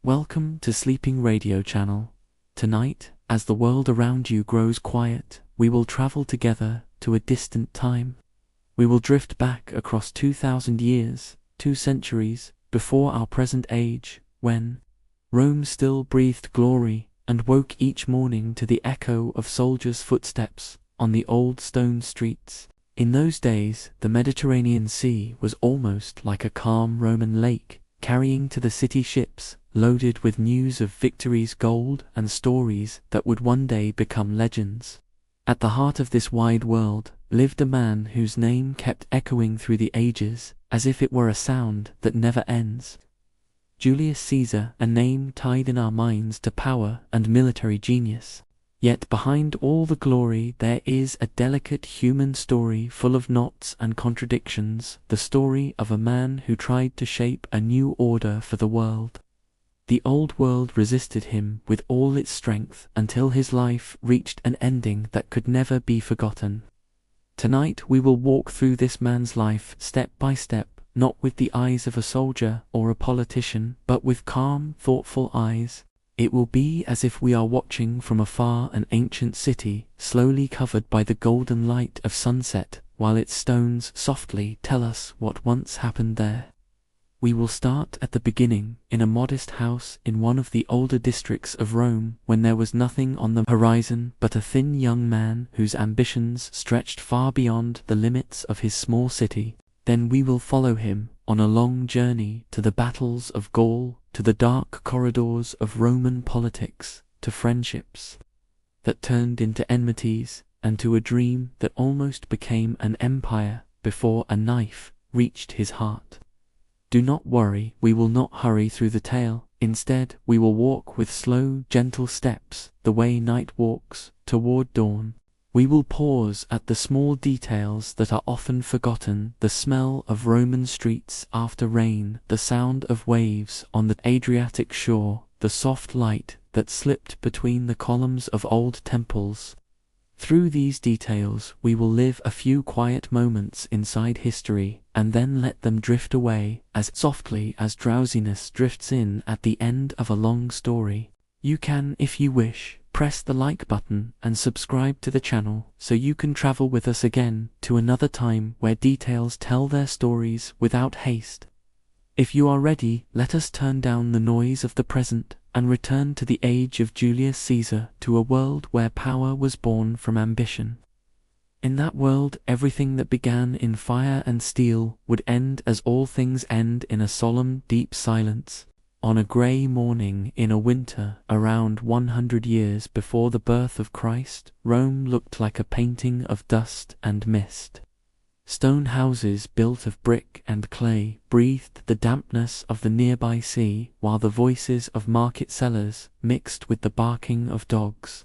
Welcome to Sleeping Radio Channel. Tonight, as the world around you grows quiet, we will travel together to a distant time. We will drift back across 2,000 years, 2 centuries, before our present age, when Rome still breathed glory and woke each morning to the echo of soldiers' footsteps on the old stone streets. In those days, the Mediterranean Sea was almost like a calm Roman lake, carrying to the city ships loaded with news of victories, gold, and stories that would one day become legends. At the heart of this wide world lived a man whose name kept echoing through the ages as if it were a sound that never ends. Julius Caesar, a name tied in our minds to power and military genius. Yet behind all the glory there is a delicate human story full of knots and contradictions, the story of a man who tried to shape a new order for the world. The old world resisted him with all its strength until his life reached an ending that could never be forgotten. Tonight we will walk through this man's life step by step, not with the eyes of a soldier or a politician, but with calm, thoughtful eyes. It will be as if we are watching from afar an ancient city, slowly covered by the golden light of sunset, while its stones softly tell us what once happened there. We will start at the beginning, in a modest house in one of the older districts of Rome, when there was nothing on the horizon but a thin young man whose ambitions stretched far beyond the limits of his small city. Then we will follow him on a long journey to the battles of Gaul, to the dark corridors of Roman politics, to friendships that turned into enmities, and to a dream that almost became an empire before a knife reached his heart. Do not worry, we will not hurry through the tale. Instead, we will walk with slow, gentle steps, the way night walks, toward dawn. We will pause at the small details that are often forgotten, the smell of Roman streets after rain, the sound of waves on the Adriatic shore, the soft light that slipped between the columns of old temples. Through these details, we will live a few quiet moments inside history, and then let them drift away as softly as drowsiness drifts in at the end of a long story. You can, if you wish, press the like button and subscribe to the channel so you can travel with us again to another time where details tell their stories without haste. If you are ready, let us turn down the noise of the present and return to the age of Julius Caesar, to a world where power was born from ambition. In that world, everything that began in fire and steel would end as all things end, in a solemn, deep silence. On a grey morning in a winter around 100 years before the birth of Christ, Rome looked like a painting of dust and mist. Stone houses built of brick and clay breathed the dampness of the nearby sea, while the voices of market sellers mixed with the barking of dogs,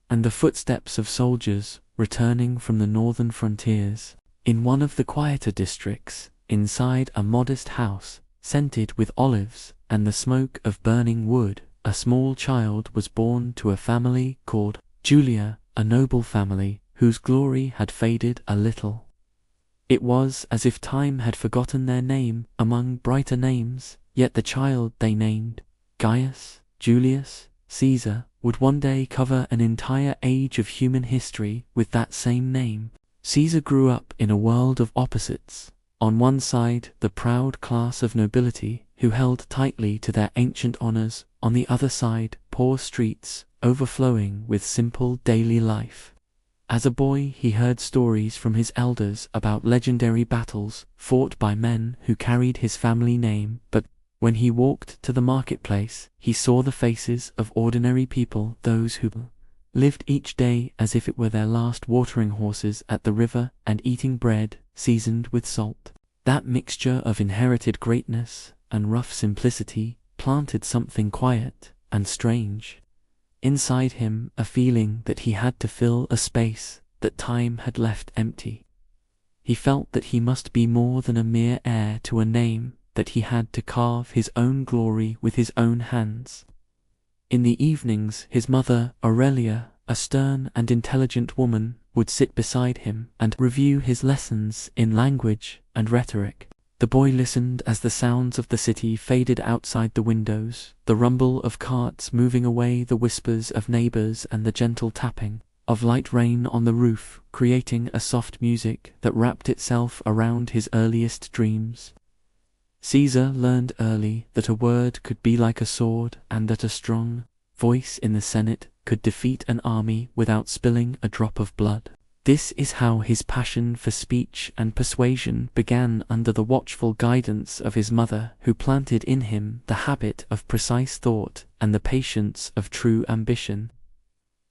and the footsteps of soldiers returning from the northern frontiers. In one of the quieter districts, inside a modest house, scented with olives and the smoke of burning wood, a small child was born to a family called Julia, a noble family whose glory had faded a little. It was as if time had forgotten their name among brighter names, yet the child they named Gaius Julius Caesar would one day cover an entire age of human history with that same name. Caesar grew up in a world of opposites. On one side, the proud class of nobility, who held tightly to their ancient honors; on the other side, poor streets, overflowing with simple daily life. As a boy, he heard stories from his elders about legendary battles fought by men who carried his family name, but when he walked to the marketplace, he saw the faces of ordinary people, those who lived each day as if it were their last, watering horses at the river and eating bread seasoned with salt. That mixture of inherited greatness and rough simplicity planted something quiet and strange inside him, a feeling that he had to fill a space that time had left empty. He felt that he must be more than a mere heir to a name, that he had to carve his own glory with his own hands. In the evenings, his mother, Aurelia, a stern and intelligent woman, would sit beside him and review his lessons in language and rhetoric. The boy listened as the sounds of the city faded outside the windows, the rumble of carts moving away, the whispers of neighbors, and the gentle tapping of light rain on the roof, creating a soft music that wrapped itself around his earliest dreams. Caesar learned early that a word could be like a sword, and that a strong voice in the Senate could defeat an army without spilling a drop of blood. This is how his passion for speech and persuasion began, under the watchful guidance of his mother, who planted in him the habit of precise thought and the patience of true ambition.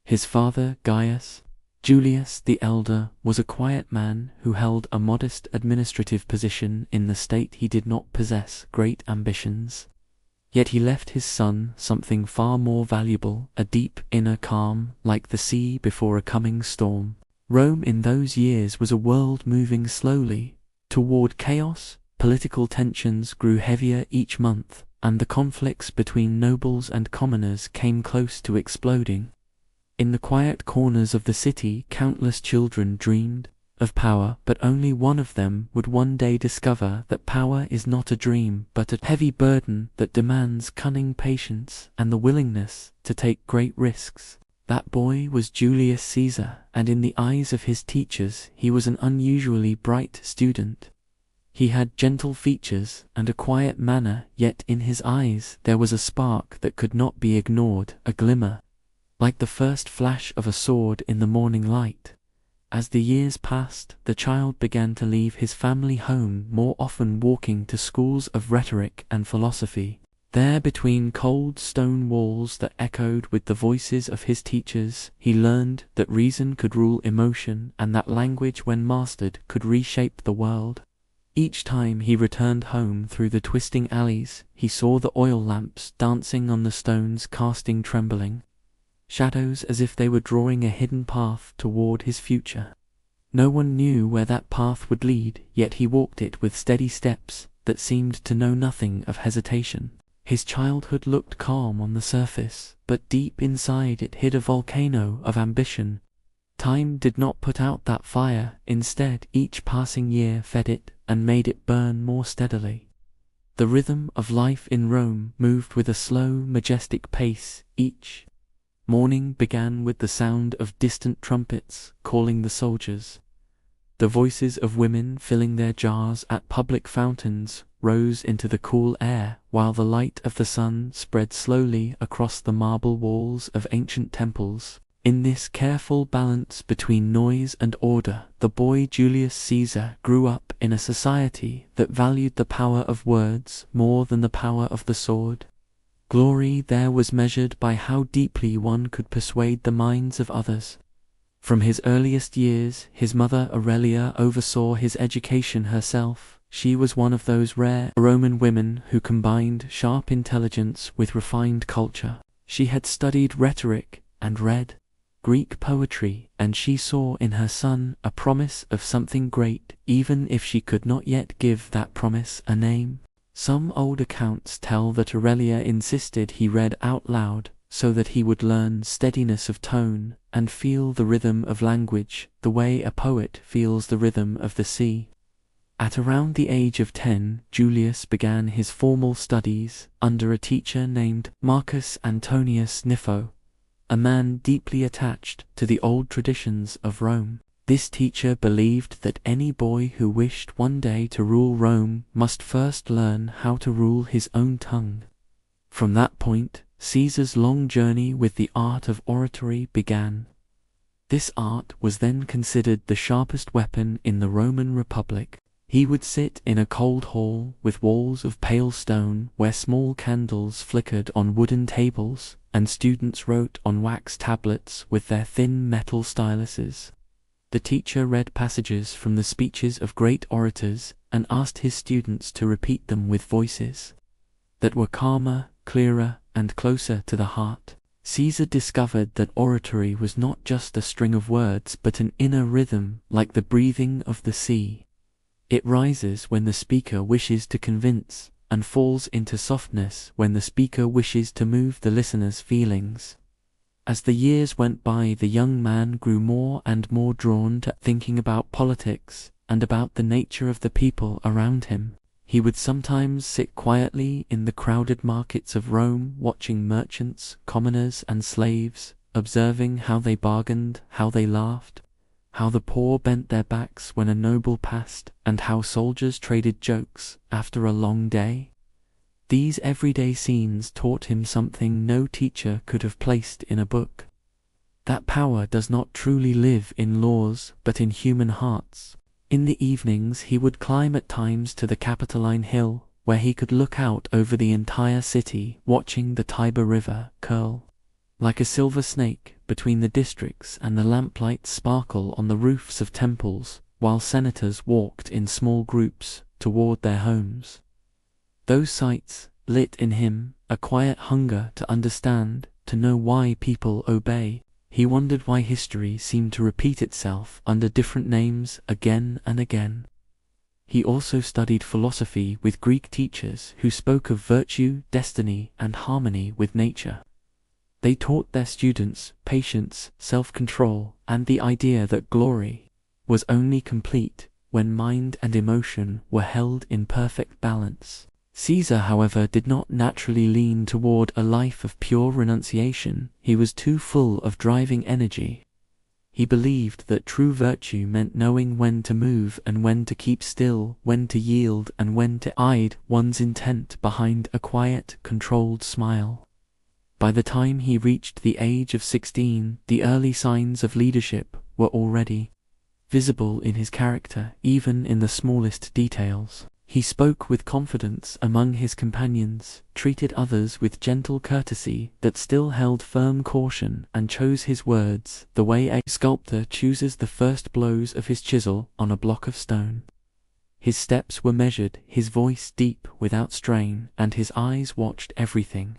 His father, Gaius Julius the Elder, was a quiet man who held a modest administrative position in the state. He did not possess great ambitions. Yet he left his son something far more valuable, a deep inner calm, like the sea before a coming storm. Rome in those years was a world moving slowly toward chaos. Political tensions grew heavier each month, and the conflicts between nobles and commoners came close to exploding. In the quiet corners of the city, countless children dreamed of power, but only one of them would one day discover that power is not a dream, but a heavy burden that demands cunning patience and the willingness to take great risks. That boy was Julius Caesar, and in the eyes of his teachers he was an unusually bright student. He had gentle features and a quiet manner, yet in his eyes there was a spark that could not be ignored, a glimmer, like the first flash of a sword in the morning light. As the years passed, the child began to leave his family home more often, walking to schools of rhetoric and philosophy. There, between cold stone walls that echoed with the voices of his teachers, he learned that reason could rule emotion, and that language, when mastered, could reshape the world. Each time he returned home through the twisting alleys, he saw the oil lamps dancing on the stones, casting trembling shadows as if they were drawing a hidden path toward his future. No one knew where that path would lead, yet he walked it with steady steps that seemed to know nothing of hesitation. His childhood looked calm on the surface, but deep inside it hid a volcano of ambition. Time did not put out that fire. Instead, each passing year fed it and made it burn more steadily. The rhythm of life in Rome moved with a slow, majestic pace. Each morning began with the sound of distant trumpets calling the soldiers. The voices of women filling their jars at public fountains rose into the cool air, while the light of the sun spread slowly across the marble walls of ancient temples. In this careful balance between noise and order, the boy Julius Caesar grew up in a society that valued the power of words more than the power of the sword. Glory there was measured by how deeply one could persuade the minds of others. From his earliest years, his mother Aurelia oversaw his education herself. She was one of those rare Roman women who combined sharp intelligence with refined culture. She had studied rhetoric and read Greek poetry, and she saw in her son a promise of something great, even if she could not yet give that promise a name. Some old accounts tell that Aurelia insisted he read out loud, so that he would learn steadiness of tone and feel the rhythm of language, the way a poet feels the rhythm of the sea. At around the age of 10, Julius began his formal studies under a teacher named Marcus Antonius Nifo, a man deeply attached to the old traditions of Rome. This teacher believed that any boy who wished one day to rule Rome must first learn how to rule his own tongue. From that point, Caesar's long journey with the art of oratory began. This art was then considered the sharpest weapon in the Roman Republic. He would sit in a cold hall with walls of pale stone where small candles flickered on wooden tables, and students wrote on wax tablets with their thin metal styluses. The teacher read passages from the speeches of great orators and asked his students to repeat them with voices that were calmer, clearer, and closer to the heart. Caesar discovered that oratory was not just a string of words but an inner rhythm, like the breathing of the sea. It rises when the speaker wishes to convince, and falls into softness when the speaker wishes to move the listener's feelings. As the years went by, the young man grew more and more drawn to thinking about politics and about the nature of the people around him. He would sometimes sit quietly in the crowded markets of Rome, watching merchants, commoners, and slaves, observing how they bargained, how they laughed, how the poor bent their backs when a noble passed, and how soldiers traded jokes after a long day. These everyday scenes taught him something no teacher could have placed in a book. That power does not truly live in laws, but in human hearts. In the evenings he would climb at times to the Capitoline Hill, where he could look out over the entire city, watching the Tiber River curl like a silver snake between the districts, and the lamplights sparkle on the roofs of temples, while senators walked in small groups toward their homes. Those sights lit in him a quiet hunger to understand, to know why people obey. He wondered why history seemed to repeat itself under different names again and again. He also studied philosophy with Greek teachers who spoke of virtue, destiny, and harmony with nature. They taught their students patience, self-control, and the idea that glory was only complete when mind and emotion were held in perfect balance. Caesar, however, did not naturally lean toward a life of pure renunciation. He was too full of driving energy. He believed that true virtue meant knowing when to move and when to keep still, when to yield and when to hide one's intent behind a quiet, controlled smile. By the time he reached the age of 16, the early signs of leadership were already visible in his character, even in the smallest details. He spoke with confidence among his companions, treated others with gentle courtesy that still held firm caution, and chose his words the way a sculptor chooses the first blows of his chisel on a block of stone. His steps were measured, his voice deep without strain, and his eyes watched everything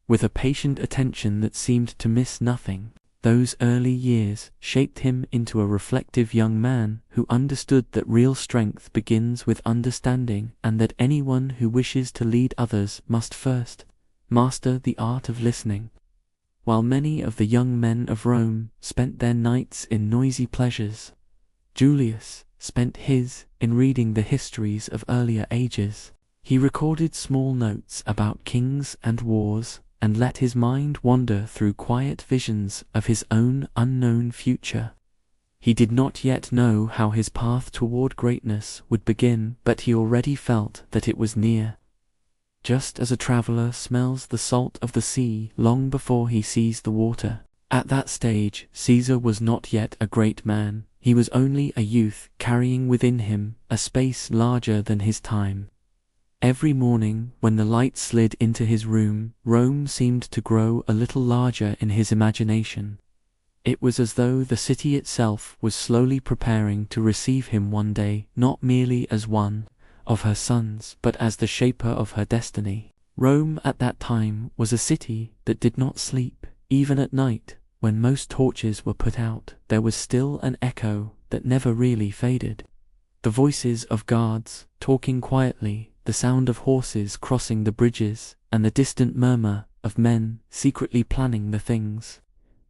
with a patient attention that seemed to miss nothing. Those early years shaped him into a reflective young man who understood that real strength begins with understanding, and that anyone who wishes to lead others must first master the art of listening. While many of the young men of Rome spent their nights in noisy pleasures, Julius spent his in reading the histories of earlier ages. He recorded small notes about kings and wars, and let his mind wander through quiet visions of his own unknown future. He did not yet know how his path toward greatness would begin, but he already felt that it was near. Just as a traveler smells the salt of the sea long before he sees the water. At that stage, Caesar was not yet a great man. He was only a youth carrying within him a space larger than his time. Every morning, when the light slid into his room, Rome seemed to grow a little larger in his imagination. It was as though the city itself was slowly preparing to receive him one day, not merely as one of her sons, but as the shaper of her destiny. Rome at that time was a city that did not sleep. Even at night, when most torches were put out, there was still an echo that never really faded. The voices of guards talking quietly, the sound of horses crossing the bridges, and the distant murmur of men secretly planning the things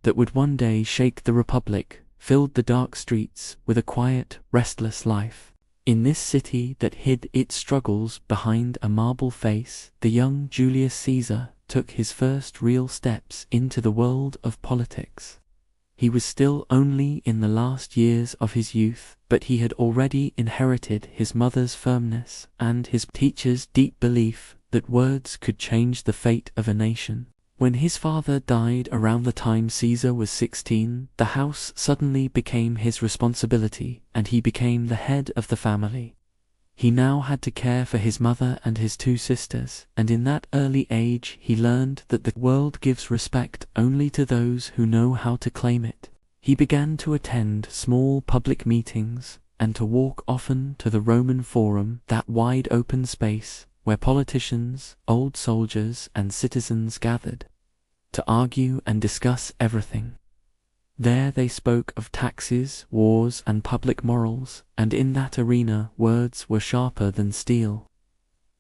that would one day shake the Republic, filled the dark streets with a quiet, restless life. In this city that hid its struggles behind a marble face, the young Julius Caesar took his first real steps into the world of politics. He was still only in the last years of his youth, but he had already inherited his mother's firmness and his teacher's deep belief that words could change the fate of a nation. When his father died around the time Caesar was 16, the house suddenly became his responsibility, and he became the head of the family. He now had to care for his mother and his two sisters, and in that early age he learned that the world gives respect only to those who know how to claim it. He began to attend small public meetings and to walk often to the Roman Forum, that wide open space where politicians, old soldiers, and citizens gathered to argue and discuss everything. There they spoke of taxes, wars, and public morals, and in that arena words were sharper than steel.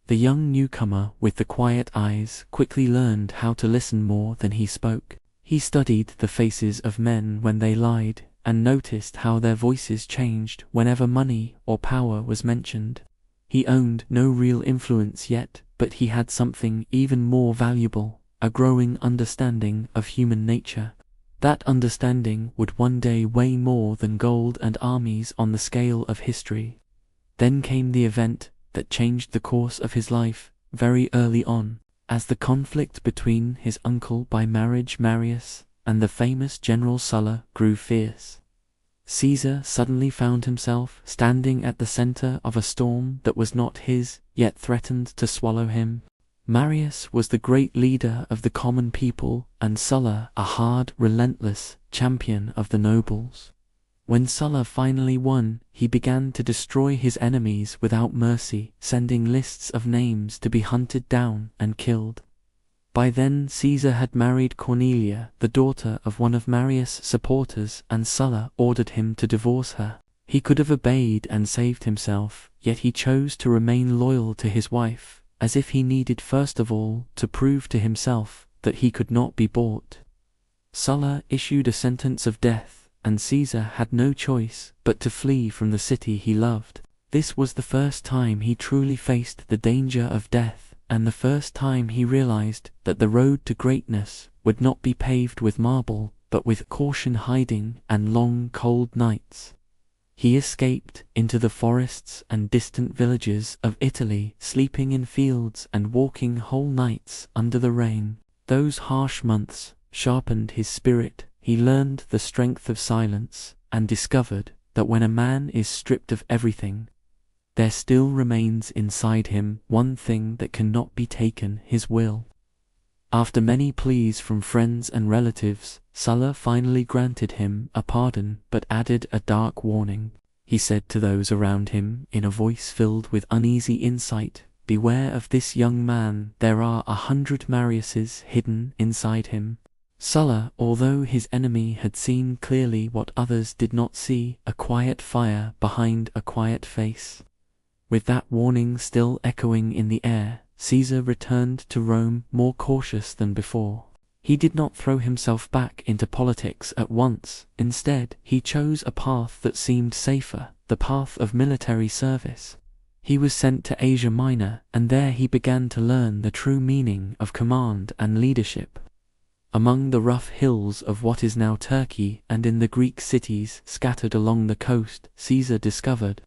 The young newcomer with the quiet eyes quickly learned how to listen more than he spoke. He studied the faces of men when they lied, and noticed how their voices changed whenever money or power was mentioned. He owned no real influence yet, but he had something even more valuable, a growing understanding of human nature. That understanding would one day weigh more than gold and armies on the scale of history. Then came the event that changed the course of his life very early on, as the conflict between his uncle by marriage Marius and the famous general Sulla grew fierce. Caesar suddenly found himself standing at the center of a storm that was not his, yet threatened to swallow him. Marius was the great leader of the common people, and Sulla a hard, relentless champion of the nobles. When Sulla finally won, he began to destroy his enemies without mercy, sending lists of names to be hunted down and killed. By then Caesar had married Cornelia, the daughter of one of Marius' supporters, and Sulla ordered him to divorce her. He could have obeyed and saved himself, yet he chose to remain loyal to his wife, as if he needed first of all to prove to himself that he could not be bought. Sulla issued a sentence of death, and Caesar had no choice but to flee from the city he loved. This was the first time he truly faced the danger of death, and the first time he realized that the road to greatness would not be paved with marble, but with caution, hiding, and long cold nights. He escaped into the forests and distant villages of Italy, sleeping in fields and walking whole nights under the rain. Those harsh months sharpened his spirit. He learned the strength of silence, and discovered that when a man is stripped of everything, there still remains inside him one thing that cannot be taken: his will. After many pleas from friends and relatives, Sulla finally granted him a pardon, but added a dark warning. He said to those around him in a voice filled with uneasy insight, "Beware of this young man, there are 100 Mariuses hidden inside him." Sulla, although his enemy, had seen clearly what others did not see, a quiet fire behind a quiet face. With that warning still echoing in the air, Caesar returned to Rome more cautious than before. He did not throw himself back into politics at once. Instead, he chose a path that seemed safer, the path of military service. He was sent to Asia Minor, and there he began to learn the true meaning of command and leadership. Among the rough hills of what is now Turkey and in the Greek cities scattered along the coast, Caesar discovered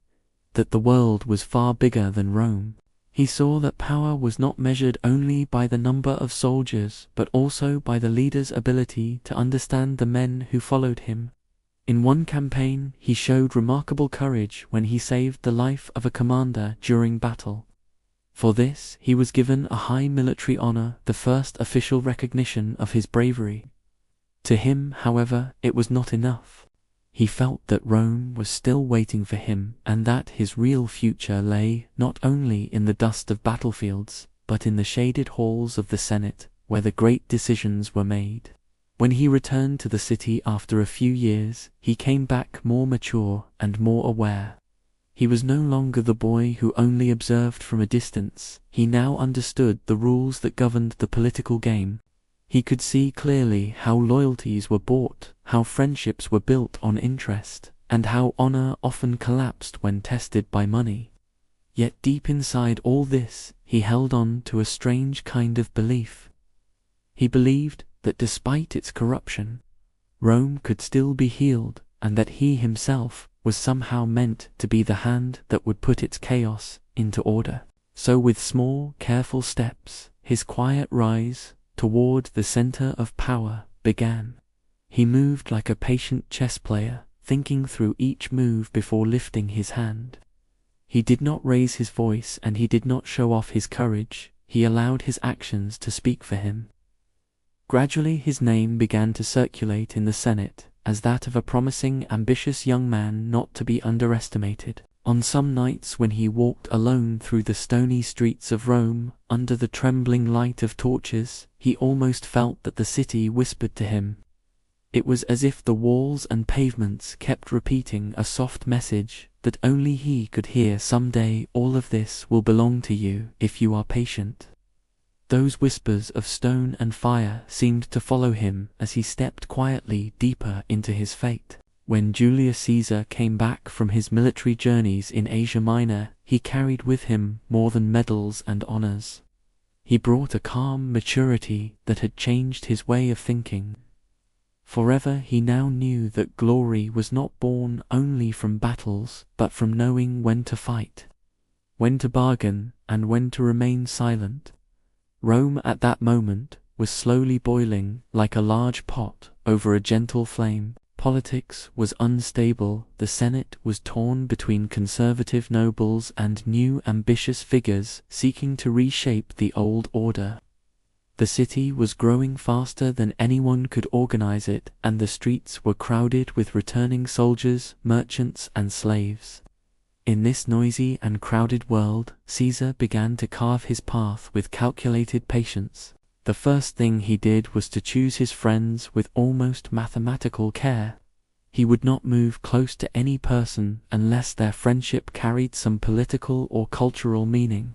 that the world was far bigger than Rome. He saw that power was not measured only by the number of soldiers, but also by the leader's ability to understand the men who followed him. In one campaign, he showed remarkable courage when he saved the life of a commander during battle. For this, he was given a high military honor, the first official recognition of his bravery. To him, however, it was not enough. He felt that Rome was still waiting for him, and that his real future lay not only in the dust of battlefields, but in the shaded halls of the Senate, where the great decisions were made. When he returned to the city after a few years, he came back more mature and more aware. He was no longer the boy who only observed from a distance. He now understood the rules that governed the political game. He could see clearly how loyalties were bought, how friendships were built on interest, and how honor often collapsed when tested by money. Yet deep inside all this, he held on to a strange kind of belief. He believed that despite its corruption, Rome could still be healed, and that he himself was somehow meant to be the hand that would put its chaos into order. So with small, careful steps, his quiet rise toward the center of power began. He moved like a patient chess player, thinking through each move before lifting his hand. He did not raise his voice, and he did not show off his courage. He allowed his actions to speak for him. Gradually his name began to circulate in the Senate as that of a promising, ambitious young man not to be underestimated. On some nights when he walked alone through the stony streets of Rome, under the trembling light of torches, he almost felt that the city whispered to him. It was as if the walls and pavements kept repeating a soft message that only he could hear. Someday all of this will belong to you if you are patient. Those whispers of stone and fire seemed to follow him as he stepped quietly deeper into his fate. When Julius Caesar came back from his military journeys in Asia Minor, he carried with him more than medals and honors. He brought a calm maturity that had changed his way of thinking. Forever he now knew that glory was not born only from battles, but from knowing when to fight, when to bargain, and when to remain silent. Rome at that moment was slowly boiling like a large pot over a gentle flame. Politics was unstable, the Senate was torn between conservative nobles and new ambitious figures seeking to reshape the old order. The city was growing faster than anyone could organize it, and the streets were crowded with returning soldiers, merchants, and slaves. In this noisy and crowded world, Caesar began to carve his path with calculated patience. The first thing he did was to choose his friends with almost mathematical care. He would not move close to any person unless their friendship carried some political or cultural meaning.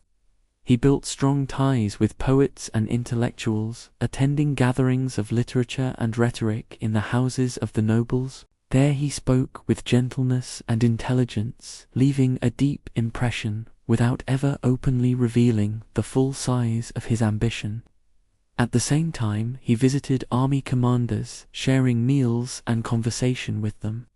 He built strong ties with poets and intellectuals, attending gatherings of literature and rhetoric in the houses of the nobles. There he spoke with gentleness and intelligence, leaving a deep impression without ever openly revealing the full size of his ambition. At the same time, he visited army commanders, sharing meals and conversation with them.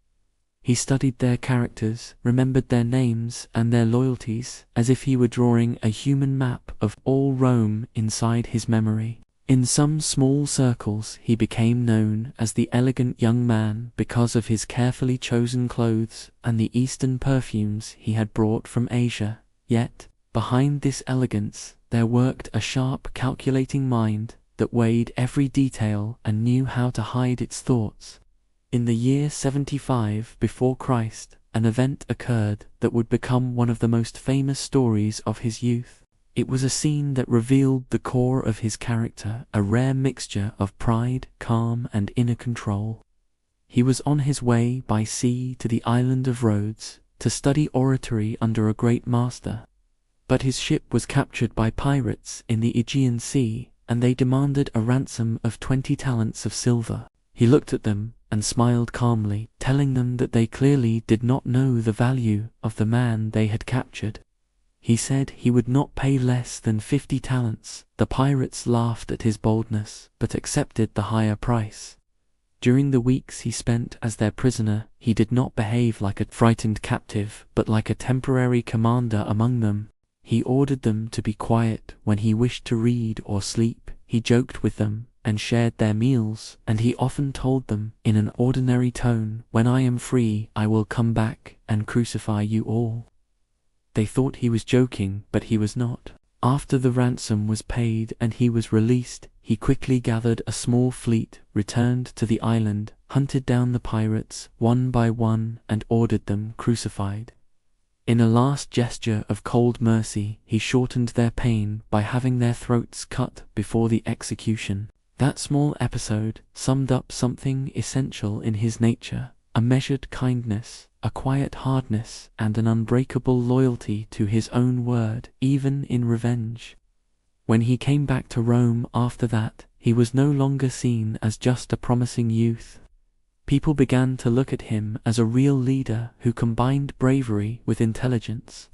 He studied their characters, remembered their names and their loyalties, as if he were drawing a human map of all Rome inside his memory. In some small circles, he became known as the elegant young man because of his carefully chosen clothes and the Eastern perfumes he had brought from Asia. Yet, behind this elegance, there worked a sharp, calculating mind that weighed every detail and knew how to hide its thoughts. In the year 75 before Christ, an event occurred that would become one of the most famous stories of his youth. It was a scene that revealed the core of his character, a rare mixture of pride, calm, and inner control. He was on his way by sea to the island of Rhodes to study oratory under a great master. But his ship was captured by pirates in the Aegean Sea, and they demanded a ransom of 20 talents of silver. He looked at them and smiled calmly, telling them that they clearly did not know the value of the man they had captured. He said he would not pay less than 50 talents. The pirates laughed at his boldness, but accepted the higher price. During the weeks he spent as their prisoner, he did not behave like a frightened captive, but like a temporary commander among them. He ordered them to be quiet when he wished to read or sleep. He joked with them and shared their meals, and he often told them in an ordinary tone, "When I am free, I will come back and crucify you all." They thought he was joking, but he was not. After the ransom was paid and he was released, he quickly gathered a small fleet, returned to the island, hunted down the pirates one by one, and ordered them crucified. In a last gesture of cold mercy, he shortened their pain by having their throats cut before the execution. That small episode summed up something essential in his nature: a measured kindness, a quiet hardness, and an unbreakable loyalty to his own word, even in revenge. When he came back to Rome after that, he was no longer seen as just a promising youth. People began to look at him as a real leader who combined bravery with intelligence,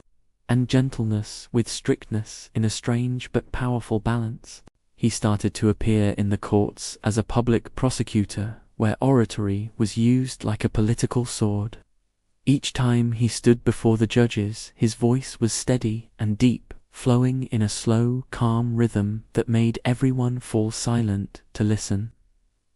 and gentleness with strictness in a strange but powerful balance. He started to appear in the courts as a public prosecutor, where oratory was used like a political sword. Each time he stood before the judges, his voice was steady and deep, flowing in a slow, calm rhythm that made everyone fall silent to listen.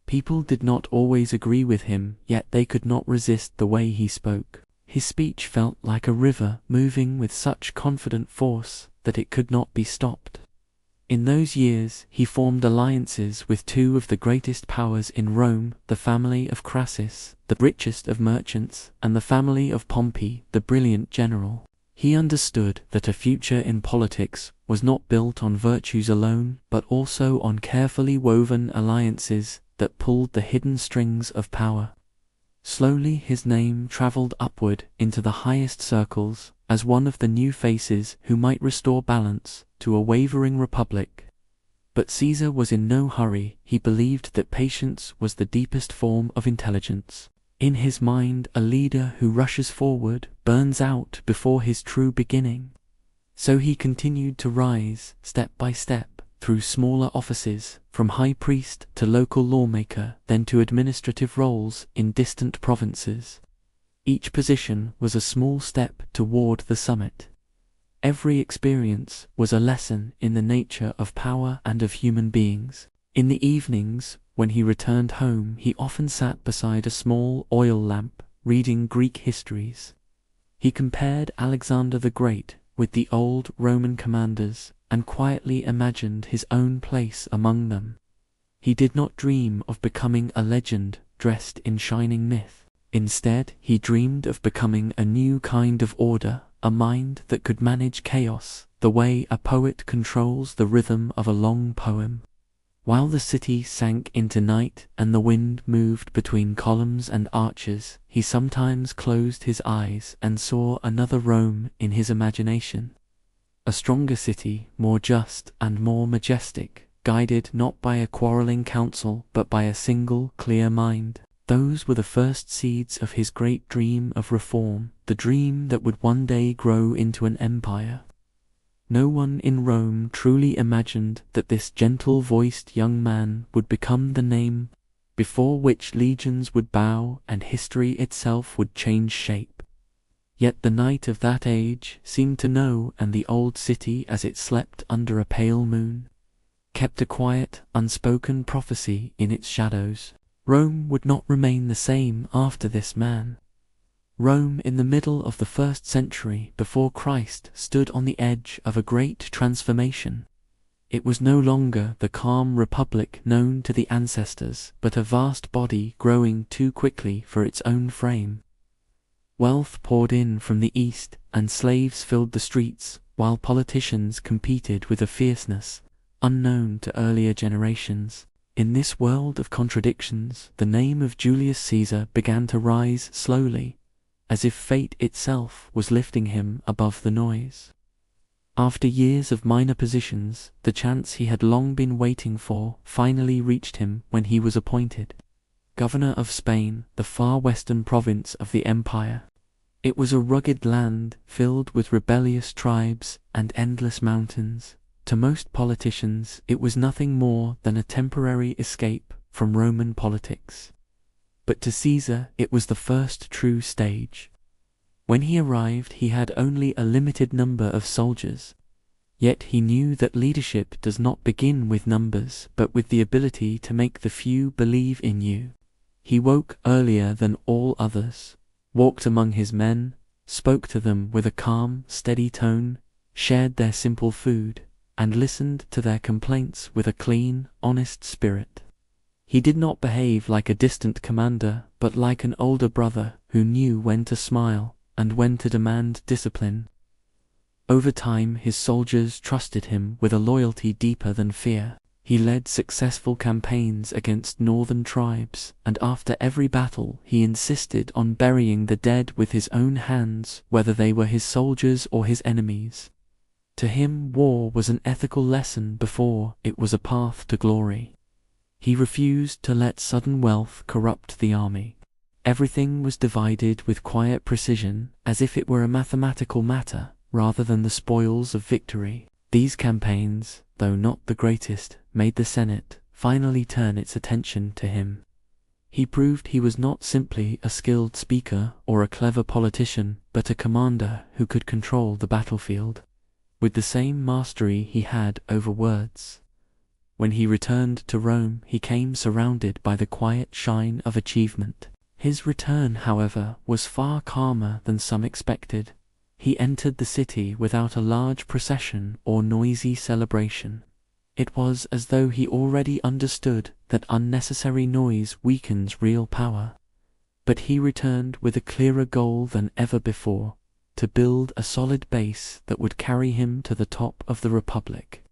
People did not always agree with him, yet they could not resist the way he spoke. His speech felt like a river moving with such confident force that it could not be stopped. In those years, he formed alliances with two of the greatest powers in Rome, the family of Crassus, the richest of merchants, and the family of Pompey, the brilliant general. He understood that a future in politics was not built on virtues alone, but also on carefully woven alliances that pulled the hidden strings of power. Slowly his name traveled upward into the highest circles as one of the new faces who might restore balance to a wavering republic. But Caesar was in no hurry. He believed that patience was the deepest form of intelligence. In his mind, a leader who rushes forward burns out before his true beginning. So he continued to rise, step by step, through smaller offices, from high priest to local lawmaker, then to administrative roles in distant provinces. Each position was a small step toward the summit. Every experience was a lesson in the nature of power and of human beings. In the evenings, when he returned home, he often sat beside a small oil lamp, reading Greek histories. He compared Alexander the Great with the old Roman commanders, and quietly imagined his own place among them. He did not dream of becoming a legend dressed in shining myth. Instead, he dreamed of becoming a new kind of order, a mind that could manage chaos, the way a poet controls the rhythm of a long poem. While the city sank into night and the wind moved between columns and arches, he sometimes closed his eyes and saw another Rome in his imagination. A stronger city, more just and more majestic, guided not by a quarreling council but by a single, clear mind. Those were the first seeds of his great dream of reform, the dream that would one day grow into an empire. No one in Rome truly imagined that this gentle-voiced young man would become the name before which legions would bow and history itself would change shape. Yet the night of that age seemed to know, and the old city, as it slept under a pale moon, kept a quiet, unspoken prophecy in its shadows. Rome would not remain the same after this man. Rome in the middle of the 1st century before Christ stood on the edge of a great transformation. It was no longer the calm republic known to the ancestors, but a vast body growing too quickly for its own frame. Wealth poured in from the east, and slaves filled the streets, while politicians competed with a fierceness unknown to earlier generations. In this world of contradictions, the name of Julius Caesar began to rise slowly, as if fate itself was lifting him above the noise. After years of minor positions, the chance he had long been waiting for finally reached him when he was appointed governor of Spain, the far western province of the empire. It was a rugged land filled with rebellious tribes and endless mountains. To most politicians, it was nothing more than a temporary escape from Roman politics. But to Caesar, it was the first true stage. When he arrived, he had only a limited number of soldiers. Yet he knew that leadership does not begin with numbers, but with the ability to make the few believe in you. He woke earlier than all others, walked among his men, spoke to them with a calm, steady tone, shared their simple food, and listened to their complaints with a clean, honest spirit. He did not behave like a distant commander, but like an older brother who knew when to smile and when to demand discipline. Over time, his soldiers trusted him with a loyalty deeper than fear. He led successful campaigns against northern tribes, and after every battle he insisted on burying the dead with his own hands, whether they were his soldiers or his enemies. To him, war was an ethical lesson before it was a path to glory. He refused to let sudden wealth corrupt the army. Everything was divided with quiet precision, as if it were a mathematical matter, rather than the spoils of victory. These campaigns, though not the greatest, made the Senate finally turn its attention to him. He proved he was not simply a skilled speaker or a clever politician, but a commander who could control the battlefield with the same mastery he had over words. When he returned to Rome, he came surrounded by the quiet shine of achievement. His return, however, was far calmer than some expected. He entered the city without a large procession or noisy celebration. It was as though he already understood that unnecessary noise weakens real power. But he returned with a clearer goal than ever before, to build a solid base that would carry him to the top of the Republic.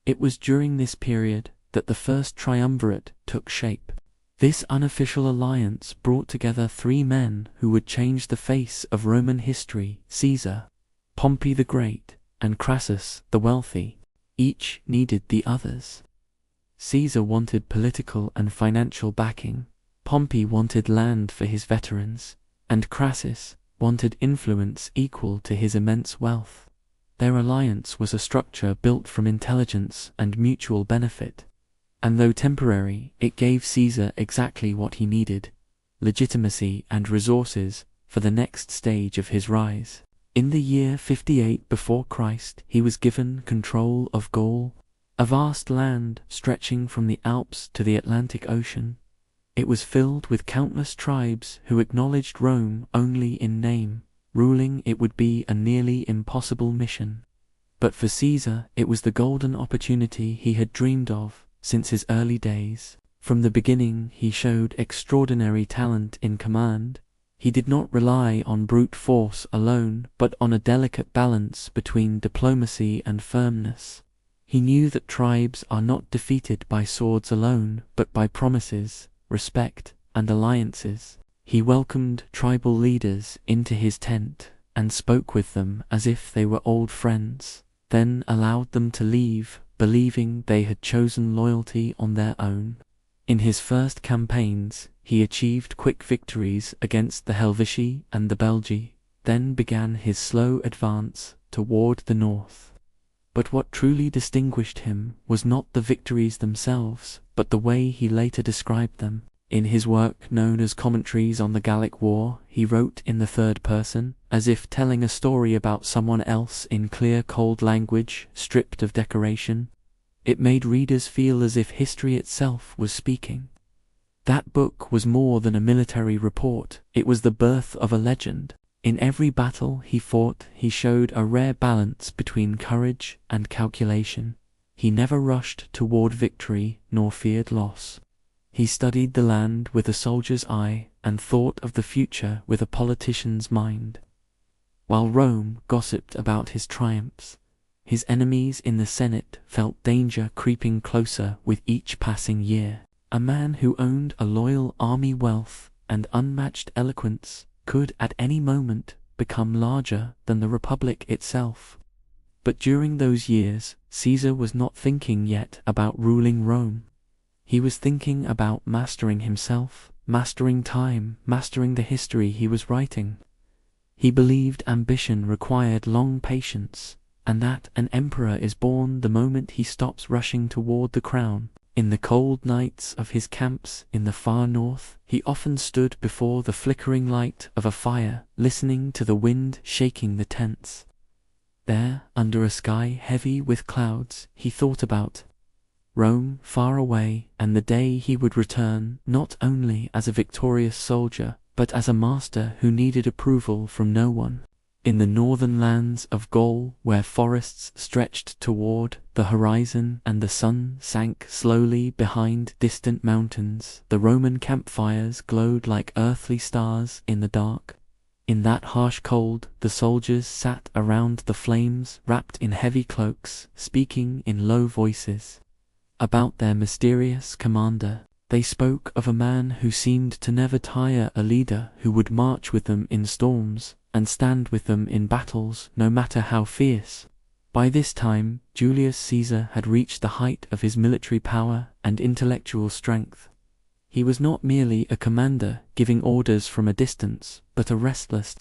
It was during this period that the first triumvirate took shape. This unofficial alliance brought together three men who would change the face of Roman history: Caesar, Pompey the Great, and Crassus the Wealthy. Each needed the others. Caesar wanted political and financial backing. Pompey wanted land for his veterans, and Crassus wanted influence equal to his immense wealth. Their alliance was a structure built from intelligence and mutual benefit, and though temporary, it gave Caesar exactly what he needed: legitimacy and resources for the next stage of his rise. In the year 58 before Christ, he was given control of Gaul, a vast land stretching from the Alps to the Atlantic Ocean. It was filled with countless tribes who acknowledged Rome only in name. Ruling it would be a nearly impossible mission. But for Caesar, it was the golden opportunity he had dreamed of since his early days. From the beginning, he showed extraordinary talent in command. He did not rely on brute force alone, but on a delicate balance between diplomacy and firmness. He knew that tribes are not defeated by swords alone, but by promises, respect, and alliances. He welcomed tribal leaders into his tent and spoke with them as if they were old friends, then allowed them to leave, believing they had chosen loyalty on their own. In his first campaigns, he achieved quick victories against the Helvetii and the Belgae, then began his slow advance toward the north. But what truly distinguished him was not the victories themselves, but the way he later described them. In his work known as Commentaries on the Gallic War, he wrote in the third person, as if telling a story about someone else in clear, cold language, stripped of decoration. It made readers feel as if history itself was speaking. That book was more than a military report, it was the birth of a legend. In every battle he fought, he showed a rare balance between courage and calculation. He never rushed toward victory, nor feared loss. He studied the land with a soldier's eye and thought of the future with a politician's mind. While Rome gossiped about his triumphs, his enemies in the Senate felt danger creeping closer with each passing year. A man who owned a loyal army, wealth, and unmatched eloquence could at any moment become larger than the Republic itself. But during those years, Caesar was not thinking yet about ruling Rome. He was thinking about mastering himself, mastering time, mastering the history he was writing. He believed ambition required long patience, and that an emperor is born the moment he stops rushing toward the crown. In the cold nights of his camps in the far north, he often stood before the flickering light of a fire, listening to the wind shaking the tents. There, under a sky heavy with clouds, he thought about Rome far away, and the day he would return, not only as a victorious soldier, but as a master who needed approval from no one. In the northern lands of Gaul, where forests stretched toward the horizon and the sun sank slowly behind distant mountains, the Roman campfires glowed like earthly stars in the dark. In that harsh cold, the soldiers sat around the flames, wrapped in heavy cloaks, speaking in low voices about their mysterious commander. They spoke of a man who seemed to never tire, a leader who would march with them in storms and stand with them in battles, no matter how fierce. By this time, Julius Caesar had reached the height of his military power and intellectual strength. He was not merely a commander giving orders from a distance, but a restless,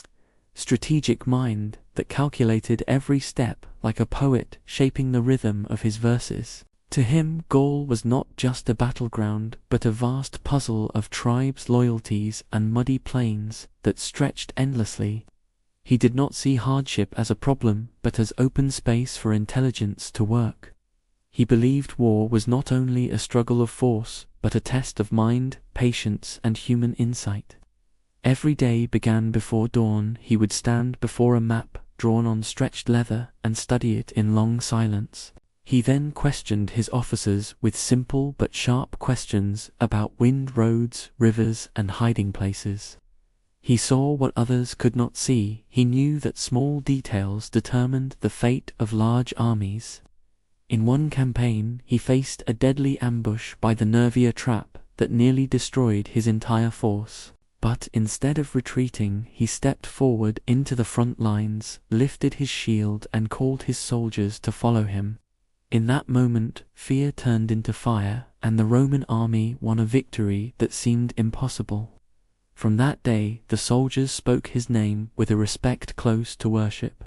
strategic mind that calculated every step like a poet shaping the rhythm of his verses. To him, Gaul was not just a battleground, but a vast puzzle of tribes, loyalties, and muddy plains that stretched endlessly. He did not see hardship as a problem, but as open space for intelligence to work. He believed war was not only a struggle of force, but a test of mind, patience, and human insight. Every day began before dawn. He would stand before a map drawn on stretched leather and study it in long silence. He then questioned his officers with simple but sharp questions about wind, roads, rivers, and hiding places. He saw what others could not see. He knew that small details determined the fate of large armies. In one campaign, he faced a deadly ambush by the Nervia trap that nearly destroyed his entire force. But instead of retreating, he stepped forward into the front lines, lifted his shield, and called his soldiers to follow him. In that moment, fear turned into fire, and the Roman army won a victory that seemed impossible. From that day, the soldiers spoke his name with a respect close to worship.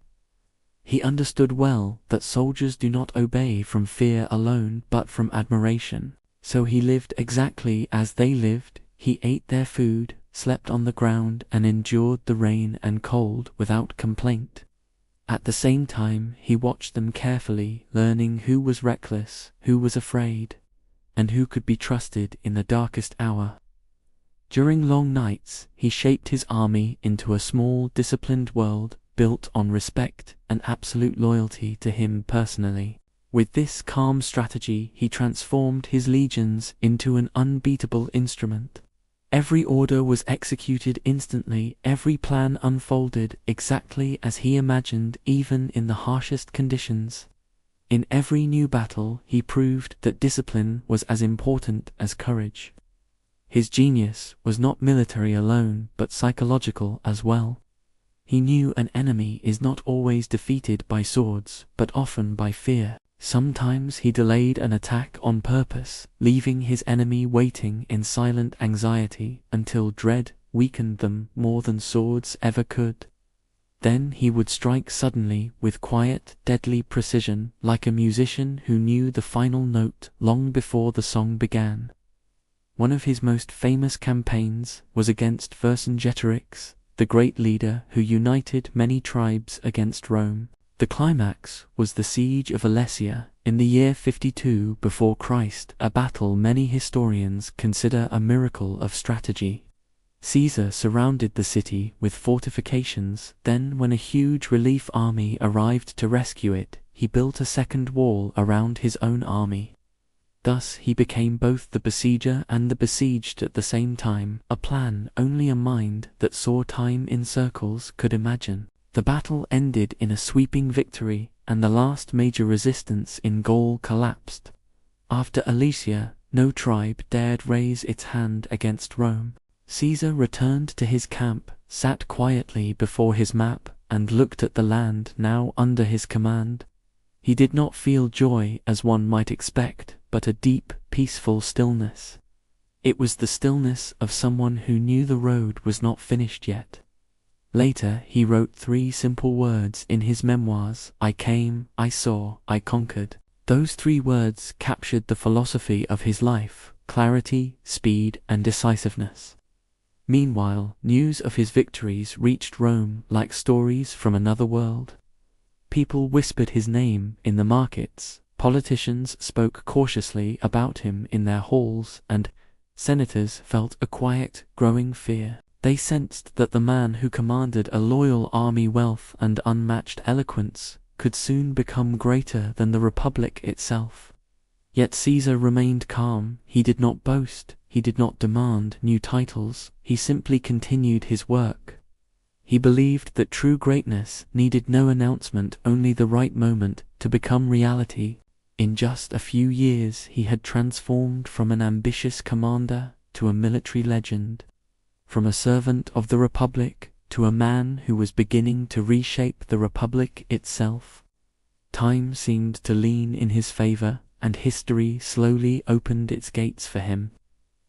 He understood well that soldiers do not obey from fear alone but from admiration. So he lived exactly as they lived. He ate their food, slept on the ground, and endured the rain and cold without complaint. At the same time, he watched them carefully, learning who was reckless, who was afraid, and who could be trusted in the darkest hour. During long nights, he shaped his army into a small, disciplined world built on respect and absolute loyalty to him personally. With this calm strategy, he transformed his legions into an unbeatable instrument. Every order was executed instantly, every plan unfolded exactly as he imagined, even in the harshest conditions. In every new battle, he proved that discipline was as important as courage. His genius was not military alone, but psychological as well. He knew an enemy is not always defeated by swords, but often by fear. Sometimes he delayed an attack on purpose, leaving his enemy waiting in silent anxiety until dread weakened them more than swords ever could. Then he would strike suddenly with quiet, deadly precision, like a musician who knew the final note long before the song began. One of his most famous campaigns was against Vercingetorix, the great leader who united many tribes against Rome. The climax was the siege of Alesia in the year 52 before Christ, a battle many historians consider a miracle of strategy. Caesar surrounded the city with fortifications. Then, when a huge relief army arrived to rescue it, he built a second wall around his own army. Thus he became both the besieger and the besieged at the same time, a plan only a mind that saw time in circles could imagine. The battle ended in a sweeping victory, and the last major resistance in Gaul collapsed. After Alesia, no tribe dared raise its hand against Rome. Caesar returned to his camp, sat quietly before his map, and looked at the land now under his command. He did not feel joy as one might expect, but a deep, peaceful stillness. It was the stillness of someone who knew the road was not finished yet. Later, he wrote 3 simple words in his memoirs: I came, I saw, I conquered. Those 3 words captured the philosophy of his life: clarity, speed, and decisiveness. Meanwhile, news of his victories reached Rome like stories from another world. People whispered his name in the markets, politicians spoke cautiously about him in their halls, and senators felt a quiet, growing fear. They sensed that the man who commanded a loyal army, wealth, and unmatched eloquence could soon become greater than the Republic itself. Yet Caesar remained calm. He did not boast, he did not demand new titles, he simply continued his work. He believed that true greatness needed no announcement, only the right moment to become reality. In just a few years he had transformed from an ambitious commander to a military legend, from a servant of the Republic to a man who was beginning to reshape the Republic itself. Time seemed to lean in his favor, and history slowly opened its gates for him,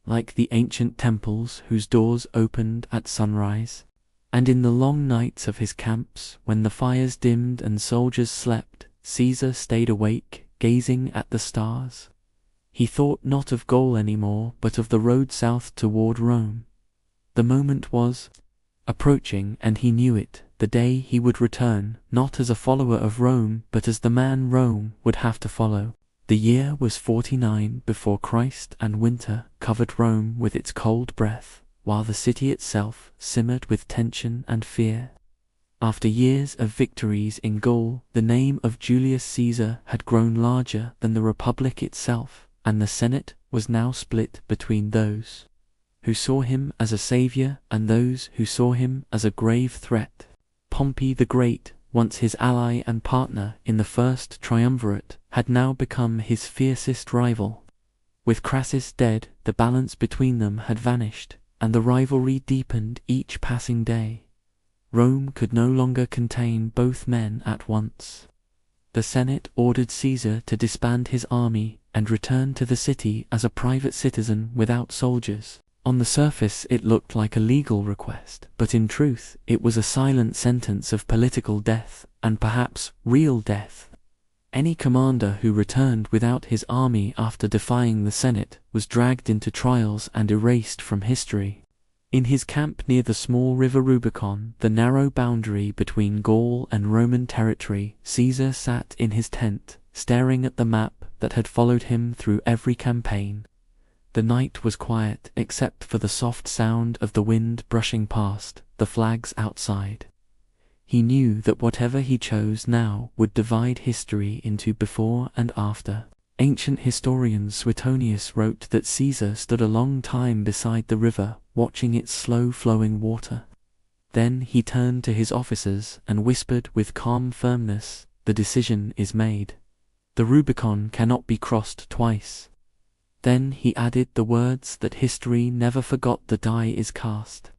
like the ancient temples whose doors opened at sunrise. And in the long nights of his camps, when the fires dimmed and soldiers slept, Caesar stayed awake, gazing at the stars. He thought not of Gaul anymore, but of the road south toward Rome. The moment was approaching, and he knew it, the day he would return, not as a follower of Rome, but as the man Rome would have to follow. The year was 49 before Christ, and winter covered Rome with its cold breath, while the city itself simmered with tension and fear. After years of victories in Gaul, the name of Julius Caesar had grown larger than the Republic itself, and the Senate was now split between those who saw him as a savior and those who saw him as a grave threat. Pompey the Great, once his ally and partner in the first triumvirate, had now become his fiercest rival. With Crassus dead, the balance between them had vanished, and the rivalry deepened each passing day. Rome could no longer contain both men at once. The Senate ordered Caesar to disband his army and return to the city as a private citizen without soldiers. On the surface it looked like a legal request, but in truth it was a silent sentence of political death, and perhaps real death. Any commander who returned without his army after defying the Senate was dragged into trials and erased from history. In his camp near the small river Rubicon, the narrow boundary between Gaul and Roman territory, Caesar sat in his tent, staring at the map that had followed him through every campaign. The night was quiet except for the soft sound of the wind brushing past the flags outside. He knew that whatever he chose now would divide history into before and after. Ancient historian Suetonius wrote that Caesar stood a long time beside the river, watching its slow-flowing water. Then he turned to his officers and whispered with calm firmness, "The decision is made. The Rubicon cannot be crossed twice." Then he added the words that history never forgot: "The die is cast."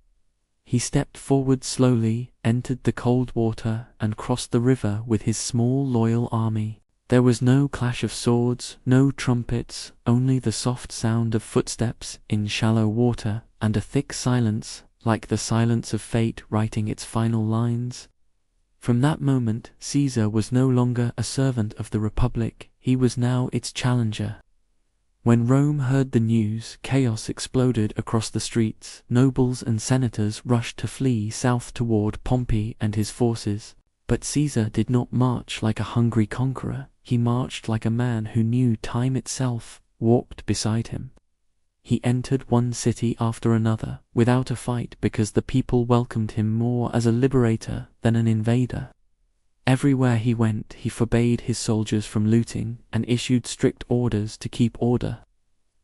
He stepped forward slowly, entered the cold water, and crossed the river with his small loyal army. There was no clash of swords, no trumpets, only the soft sound of footsteps in shallow water, and a thick silence, like the silence of fate writing its final lines. From that moment, Caesar was no longer a servant of the Republic, he was now its challenger. When Rome heard the news, chaos exploded across the streets. Nobles and senators rushed to flee south toward Pompey and his forces. But Caesar did not march like a hungry conqueror, he marched like a man who knew time itself walked beside him. He entered one city after another, without a fight, because the people welcomed him more as a liberator than an invader. Everywhere he went, he forbade his soldiers from looting and issued strict orders to keep order.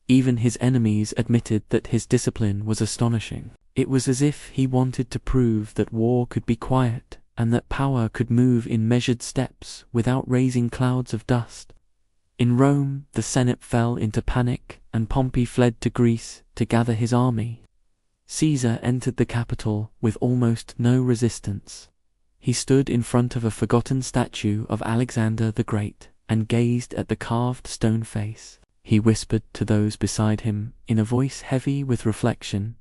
Even his enemies admitted that his discipline was astonishing. It was as if he wanted to prove that war could be quiet, and that power could move in measured steps without raising clouds of dust. In Rome, the Senate fell into panic, and Pompey fled to Greece to gather his army. Caesar entered the capital with almost no resistance. He stood in front of a forgotten statue of Alexander the Great, and gazed at the carved stone face. He whispered to those beside him, in a voice heavy with reflection,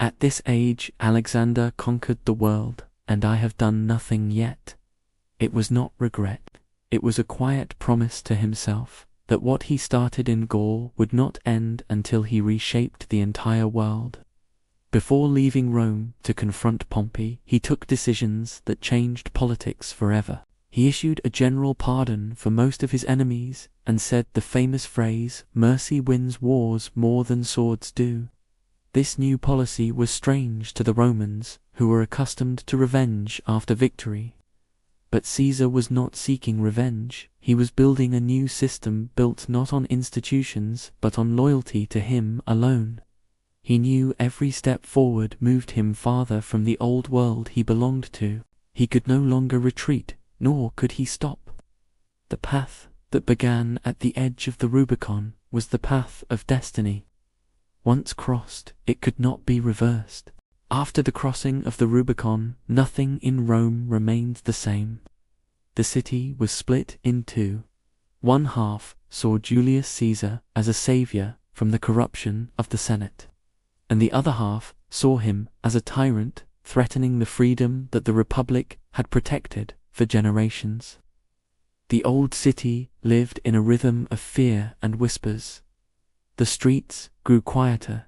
"At this age Alexander conquered the world, and I have done nothing yet." It was not regret. It was a quiet promise to himself that what he started in Gaul would not end until he reshaped the entire world. Before leaving Rome to confront Pompey, he took decisions that changed politics forever. He issued a general pardon for most of his enemies and said the famous phrase, "Mercy wins wars more than swords do." This new policy was strange to the Romans, who were accustomed to revenge after victory. But Caesar was not seeking revenge. He was building a new system built not on institutions, but on loyalty to him alone. He knew every step forward moved him farther from the old world he belonged to. He could no longer retreat, nor could he stop. The path that began at the edge of the Rubicon was the path of destiny. Once crossed, it could not be reversed. After the crossing of the Rubicon, nothing in Rome remained the same. The city was split in two. One half saw Julius Caesar as a savior from the corruption of the Senate, and the other half saw him as a tyrant threatening the freedom that the Republic had protected for generations. The old city lived in a rhythm of fear and whispers. The streets grew quieter,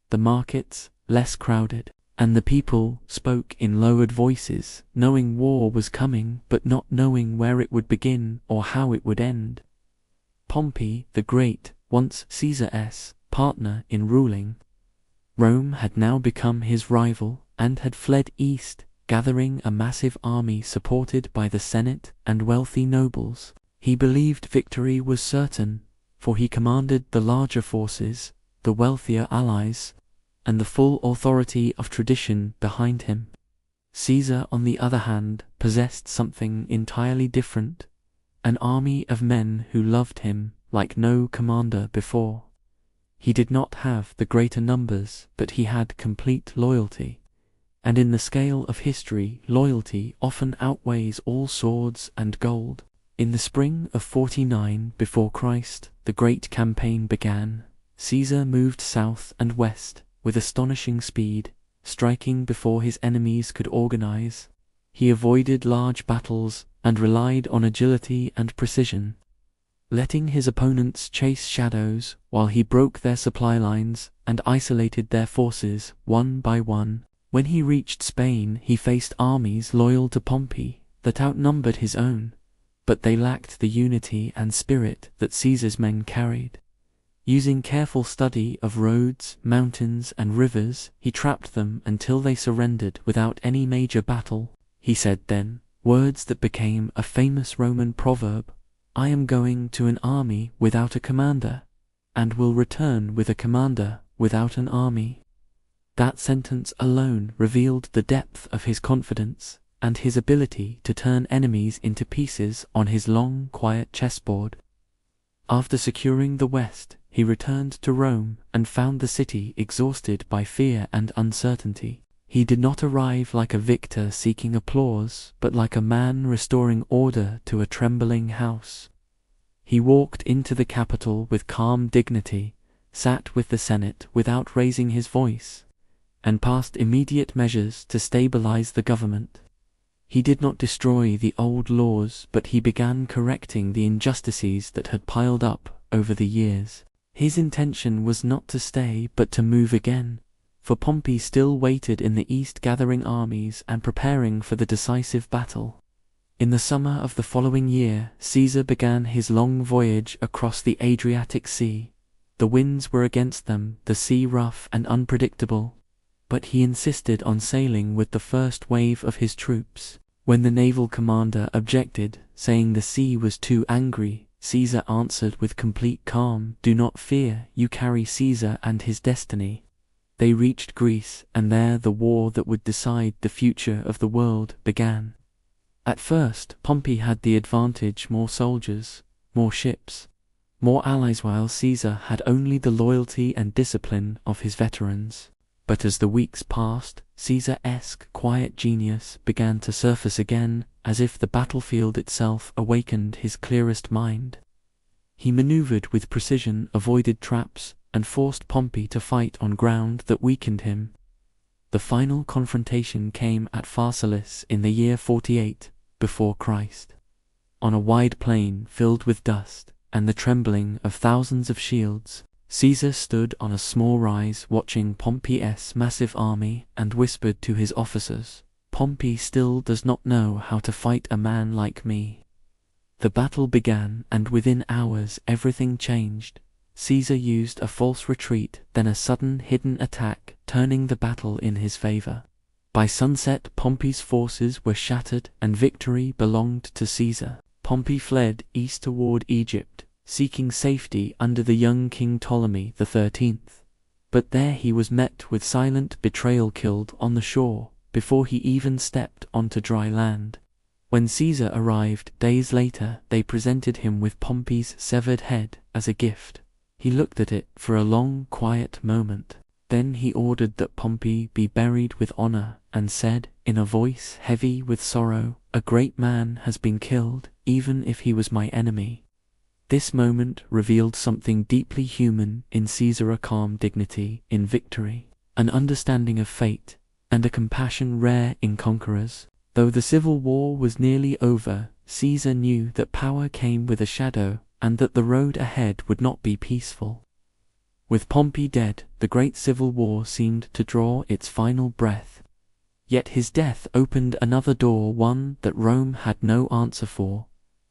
the markets less crowded, and the people spoke in lowered voices, knowing war was coming but not knowing where it would begin or how it would end. Pompey the Great, once Caesar's partner in ruling Rome, had now become his rival and had fled east, gathering a massive army supported by the Senate and wealthy nobles. He believed victory was certain, for he commanded the larger forces, the wealthier allies, and the full authority of tradition behind him. Caesar, on the other hand, possessed something entirely different, an army of men who loved him like no commander before. He did not have the greater numbers, but he had complete loyalty, and in the scale of history, loyalty often outweighs all swords and gold. In the spring of 49 before Christ, the great campaign began. Caesar moved south and west with astonishing speed, striking before his enemies could organize. He avoided large battles and relied on agility and precision, letting his opponents chase shadows while he broke their supply lines and isolated their forces one by one. When he reached Spain, he faced armies loyal to Pompey that outnumbered his own, but they lacked the unity and spirit that Caesar's men carried. Using careful study of roads, mountains, and rivers, he trapped them until they surrendered without any major battle. He said then words that became a famous Roman proverb: "I am going to an army without a commander, and will return with a commander without an army." That sentence alone revealed the depth of his confidence and his ability to turn enemies into pieces on his long, quiet chessboard. After securing the West, he returned to Rome and found the city exhausted by fear and uncertainty. He did not arrive like a victor seeking applause, but like a man restoring order to a trembling house. He walked into the Capitol with calm dignity, sat with the Senate without raising his voice, and passed immediate measures to stabilize the government. He did not destroy the old laws, but he began correcting the injustices that had piled up over the years. His intention was not to stay, but to move again, for Pompey still waited in the east, gathering armies and preparing for the decisive battle. In the summer of the following year, Caesar began his long voyage across the Adriatic Sea. The winds were against them, the sea rough and unpredictable, but he insisted on sailing with the first wave of his troops. When the naval commander objected, saying the sea was too angry, Caesar answered with complete calm, "Do not fear, you carry Caesar and his destiny." They reached Greece, and there the war that would decide the future of the world began. At first, Pompey had the advantage: more soldiers, more ships, more allies, while Caesar had only the loyalty and discipline of his veterans. But as the weeks passed, Caesar-esque quiet genius began to surface again, as if the battlefield itself awakened his clearest mind. He maneuvered with precision, avoided traps, and forced Pompey to fight on ground that weakened him. The final confrontation came at Pharsalus in the year 48 before Christ. On a wide plain filled with dust and the trembling of thousands of shields, Caesar stood on a small rise watching Pompey's massive army and whispered to his officers, "Pompey still does not know how to fight a man like me." The battle began, and within hours everything changed. Caesar used a false retreat, then a sudden hidden attack, turning the battle in his favor. By sunset, Pompey's forces were shattered and victory belonged to Caesar. Pompey fled east toward Egypt, seeking safety under the young King Ptolemy XIII. But there he was met with silent betrayal, killed on the shore before he even stepped onto dry land. When Caesar arrived days later, they presented him with Pompey's severed head as a gift. He looked at it for a long, quiet moment. Then he ordered that Pompey be buried with honor and said, in a voice heavy with sorrow, "A great man has been killed, even if he was my enemy." This moment revealed something deeply human in Caesar: a calm dignity in victory, an understanding of fate, and a compassion rare in conquerors. Though the civil war was nearly over, Caesar knew that power came with a shadow, and that the road ahead would not be peaceful. With Pompey dead, the great civil war seemed to draw its final breath. Yet his death opened another door, one that Rome had no answer for.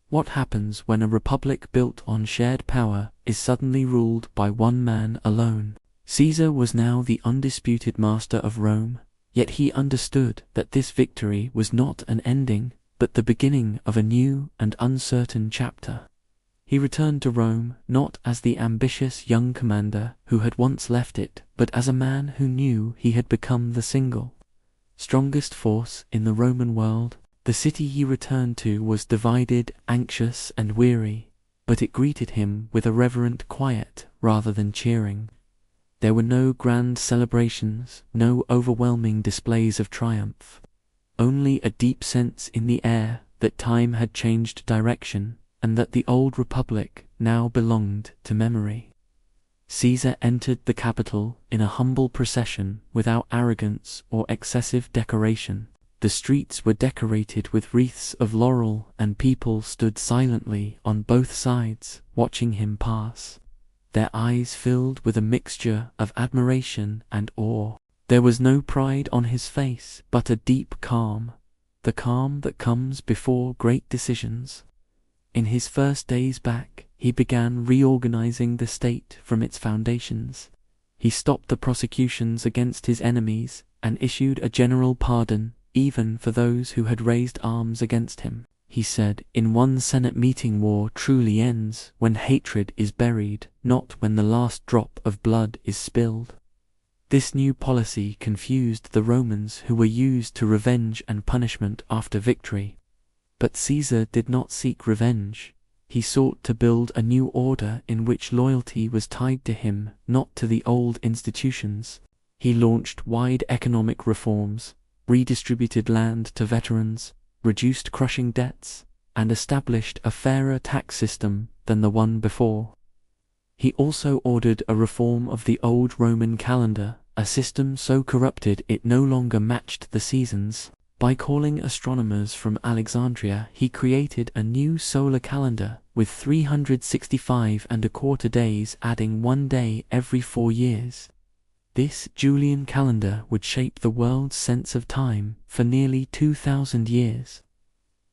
What happens when a republic built on shared power is suddenly ruled by one man alone? Caesar was now the undisputed master of Rome, yet he understood that this victory was not an ending, but the beginning of a new and uncertain chapter. He returned to Rome not as the ambitious young commander who had once left it, but as a man who knew he had become the single strongest force in the Roman world. The city he returned to was divided, anxious, and weary, but it greeted him with a reverent quiet rather than cheering. There were no grand celebrations, no overwhelming displays of triumph, only a deep sense in the air that time had changed direction, and that the old republic now belonged to memory. Caesar entered the capital in a humble procession without arrogance or excessive decoration. The streets were decorated with wreaths of laurel, and people stood silently on both sides, watching him pass, their eyes filled with a mixture of admiration and awe. There was no pride on his face, but a deep calm, the calm that comes before great decisions. In his first days back, he began reorganizing the state from its foundations. He stopped the prosecutions against his enemies and issued a general pardon even for those who had raised arms against him. He said, "In one Senate meeting, war truly ends when hatred is buried, not when the last drop of blood is spilled." This new policy confused the Romans, who were used to revenge and punishment after victory. But Caesar did not seek revenge. He sought to build a new order in which loyalty was tied to him, not to the old institutions. He launched wide economic reforms, redistributed land to veterans, reduced crushing debts, and established a fairer tax system than the one before. He also ordered a reform of the old Roman calendar, a system so corrupted it no longer matched the seasons. By calling astronomers from Alexandria, he created a new solar calendar with 365¼ days, adding 1 day every 4 years. This Julian calendar would shape the world's sense of time for nearly 2,000 years.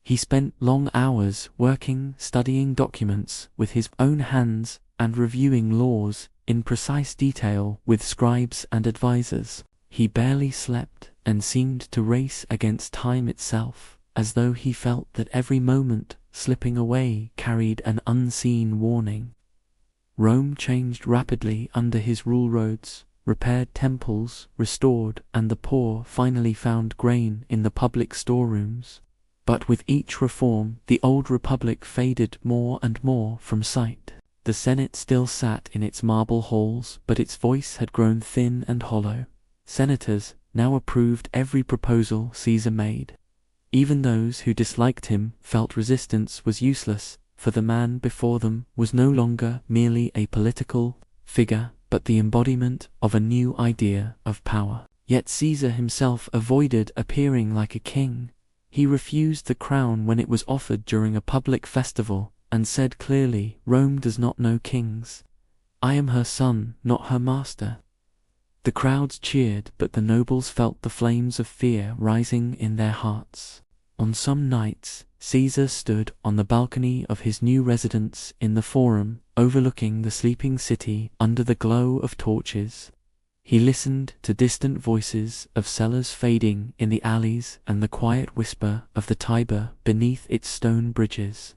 He spent long hours working, studying documents with his own hands and reviewing laws in precise detail with scribes and advisors. He barely slept and seemed to race against time itself, as though he felt that every moment slipping away carried an unseen warning. Rome changed rapidly under his rule. Roads repaired, temples restored, and the poor finally found grain in the public storerooms. But with each reform, the old republic faded more and more from sight. The Senate still sat in its marble halls, but its voice had grown thin and hollow. Senators now approved every proposal Caesar made. Even those who disliked him felt resistance was useless, for the man before them was no longer merely a political figure, but the embodiment of a new idea of power. Yet Caesar himself avoided appearing like a king. He refused the crown when it was offered during a public festival, and said clearly, "Rome does not know kings. I am her son, not her master." The crowds cheered, but the nobles felt the flames of fear rising in their hearts. On some nights, Caesar stood on the balcony of his new residence in the Forum, overlooking the sleeping city under the glow of torches. He listened to distant voices of sellers fading in the alleys and the quiet whisper of the Tiber beneath its stone bridges.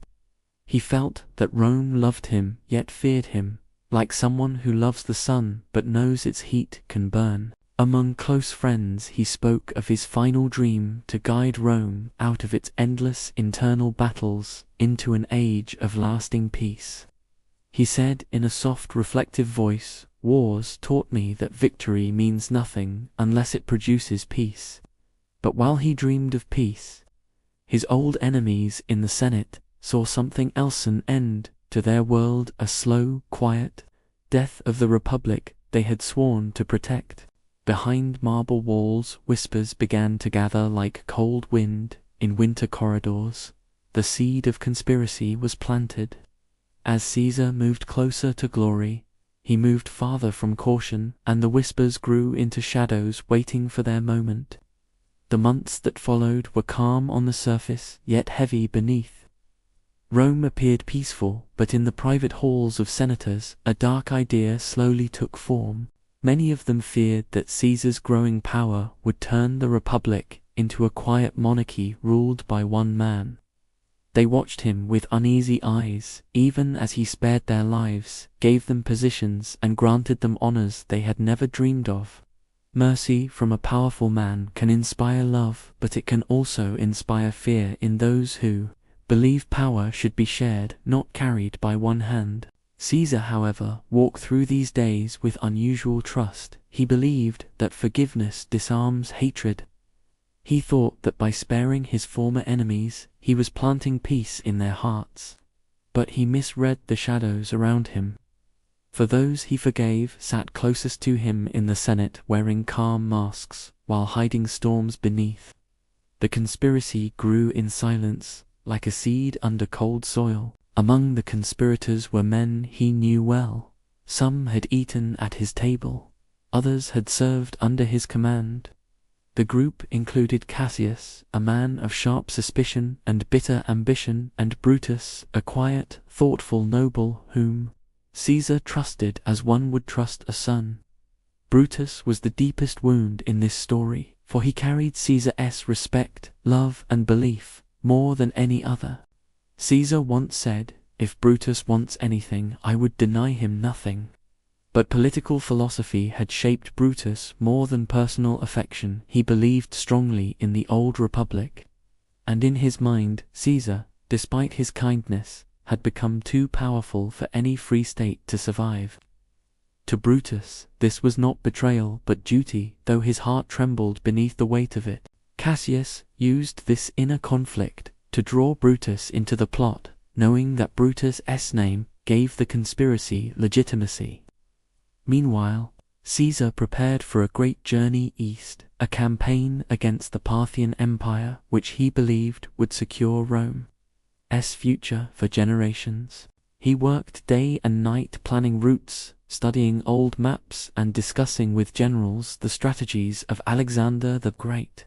He felt that Rome loved him yet feared him, like someone who loves the sun but knows its heat can burn. Among close friends he spoke of his final dream to guide Rome out of its endless internal battles into an age of lasting peace. He said in a soft, reflective voice, "Wars taught me that victory means nothing unless it produces peace." But while he dreamed of peace, his old enemies in the Senate saw something else: an end to their world, a slow, quiet death of the republic they had sworn to protect. Behind marble walls, whispers began to gather like cold wind in winter corridors. The seed of conspiracy was planted. As Caesar moved closer to glory, he moved farther from caution, and the whispers grew into shadows waiting for their moment. The months that followed were calm on the surface, yet heavy beneath. Rome appeared peaceful, but in the private halls of senators, a dark idea slowly took form. Many of them feared that Caesar's growing power would turn the republic into a quiet monarchy ruled by one man. They watched him with uneasy eyes, even as he spared their lives, gave them positions, and granted them honors they had never dreamed of. Mercy from a powerful man can inspire love, but it can also inspire fear in those who believe power should be shared, not carried by one hand. Caesar, however, walked through these days with unusual trust. He believed that forgiveness disarms hatred. He thought that by sparing his former enemies, he was planting peace in their hearts. But he misread the shadows around him. For those he forgave sat closest to him in the Senate wearing calm masks, while hiding storms beneath. The conspiracy grew in silence, like a seed under cold soil. Among the conspirators were men he knew well. Some had eaten at his table, others had served under his command. The group included Cassius, a man of sharp suspicion and bitter ambition, and Brutus, a quiet, thoughtful noble whom Caesar trusted as one would trust a son. Brutus was the deepest wound in this story, for he carried Caesar's respect, love, and belief more than any other. Caesar once said, "If Brutus wants anything, I would deny him nothing." But political philosophy had shaped Brutus more than personal affection. He believed strongly in the old republic, and in his mind, Caesar, despite his kindness, had become too powerful for any free state to survive. To Brutus, this was not betrayal but duty, though his heart trembled beneath the weight of it. Cassius used this inner conflict to draw Brutus into the plot, knowing that Brutus's name gave the conspiracy legitimacy. Meanwhile, Caesar prepared for a great journey east, a campaign against the Parthian Empire which he believed would secure Rome's future for generations. He worked day and night planning routes, studying old maps and discussing with generals the strategies of Alexander the Great.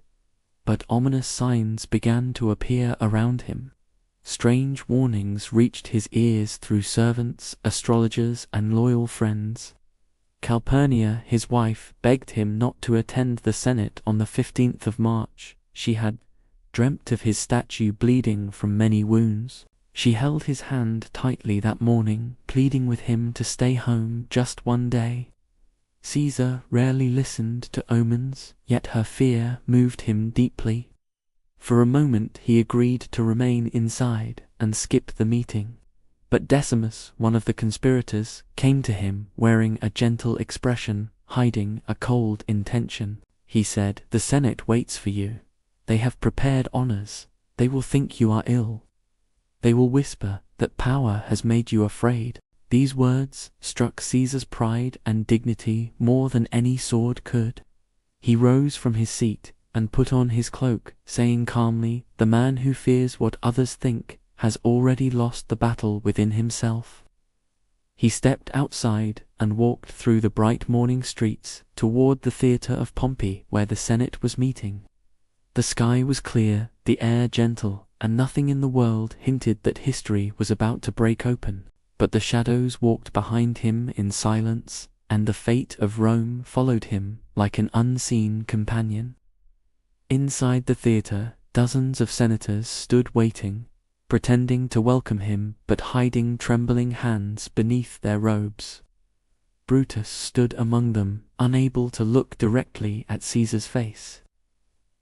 But ominous signs began to appear around him. Strange warnings reached his ears through servants, astrologers, and loyal friends. Calpurnia, his wife, begged him not to attend the Senate on the 15th of March. She had dreamt of his statue bleeding from many wounds. She held his hand tightly that morning, pleading with him to stay home just one day. Caesar rarely listened to omens, yet her fear moved him deeply. For a moment he agreed to remain inside and skip the meeting. But Decimus, one of the conspirators, came to him wearing a gentle expression, hiding a cold intention. He said, "The Senate waits for you. They have prepared honors. They will think you are ill. They will whisper that power has made you afraid." These words struck Caesar's pride and dignity more than any sword could. He rose from his seat and put on his cloak, saying calmly, "The man who fears what others think has already lost the battle within himself." He stepped outside and walked through the bright morning streets toward the theater of Pompey where the Senate was meeting. The sky was clear, the air gentle, and nothing in the world hinted that history was about to break open. But the shadows walked behind him in silence, and the fate of Rome followed him like an unseen companion. Inside the theater, dozens of senators stood waiting, pretending to welcome him but hiding trembling hands beneath their robes. Brutus stood among them, unable to look directly at Caesar's face.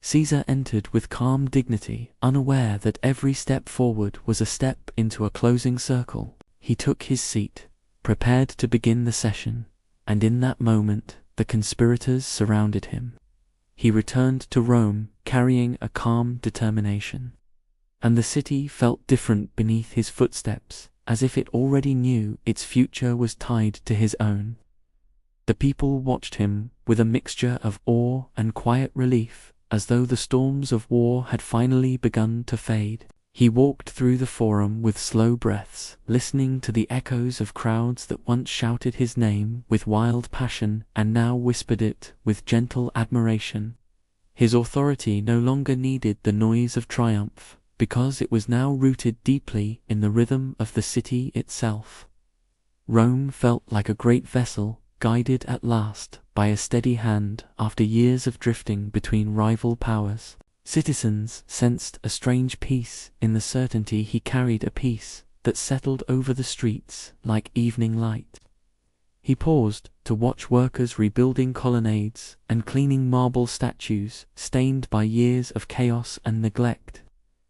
Caesar entered with calm dignity, unaware that every step forward was a step into a closing circle. He took his seat, prepared to begin the session, and in that moment the conspirators surrounded him. He returned to Rome, carrying a calm determination. And the city felt different beneath his footsteps, as if it already knew its future was tied to his own. The people watched him with a mixture of awe and quiet relief, as though the storms of war had finally begun to fade. He walked through the forum with slow breaths, listening to the echoes of crowds that once shouted his name with wild passion and now whispered it with gentle admiration. His authority no longer needed the noise of triumph, because it was now rooted deeply in the rhythm of the city itself. Rome felt like a great vessel, guided at last by a steady hand after years of drifting between rival powers. Citizens sensed a strange peace in the certainty he carried, a peace that settled over the streets like evening light. He paused to watch workers rebuilding colonnades and cleaning marble statues stained by years of chaos and neglect.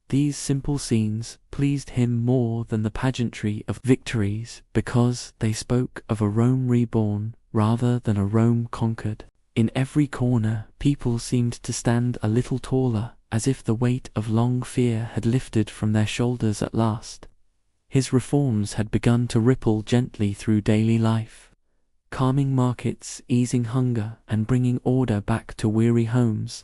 These simple scenes pleased him more than the pageantry of victories because they spoke of a Rome reborn rather than a Rome conquered. In every corner, people seemed to stand a little taller, as if the weight of long fear had lifted from their shoulders at last. His reforms had begun to ripple gently through daily life, calming markets, easing hunger, and bringing order back to weary homes.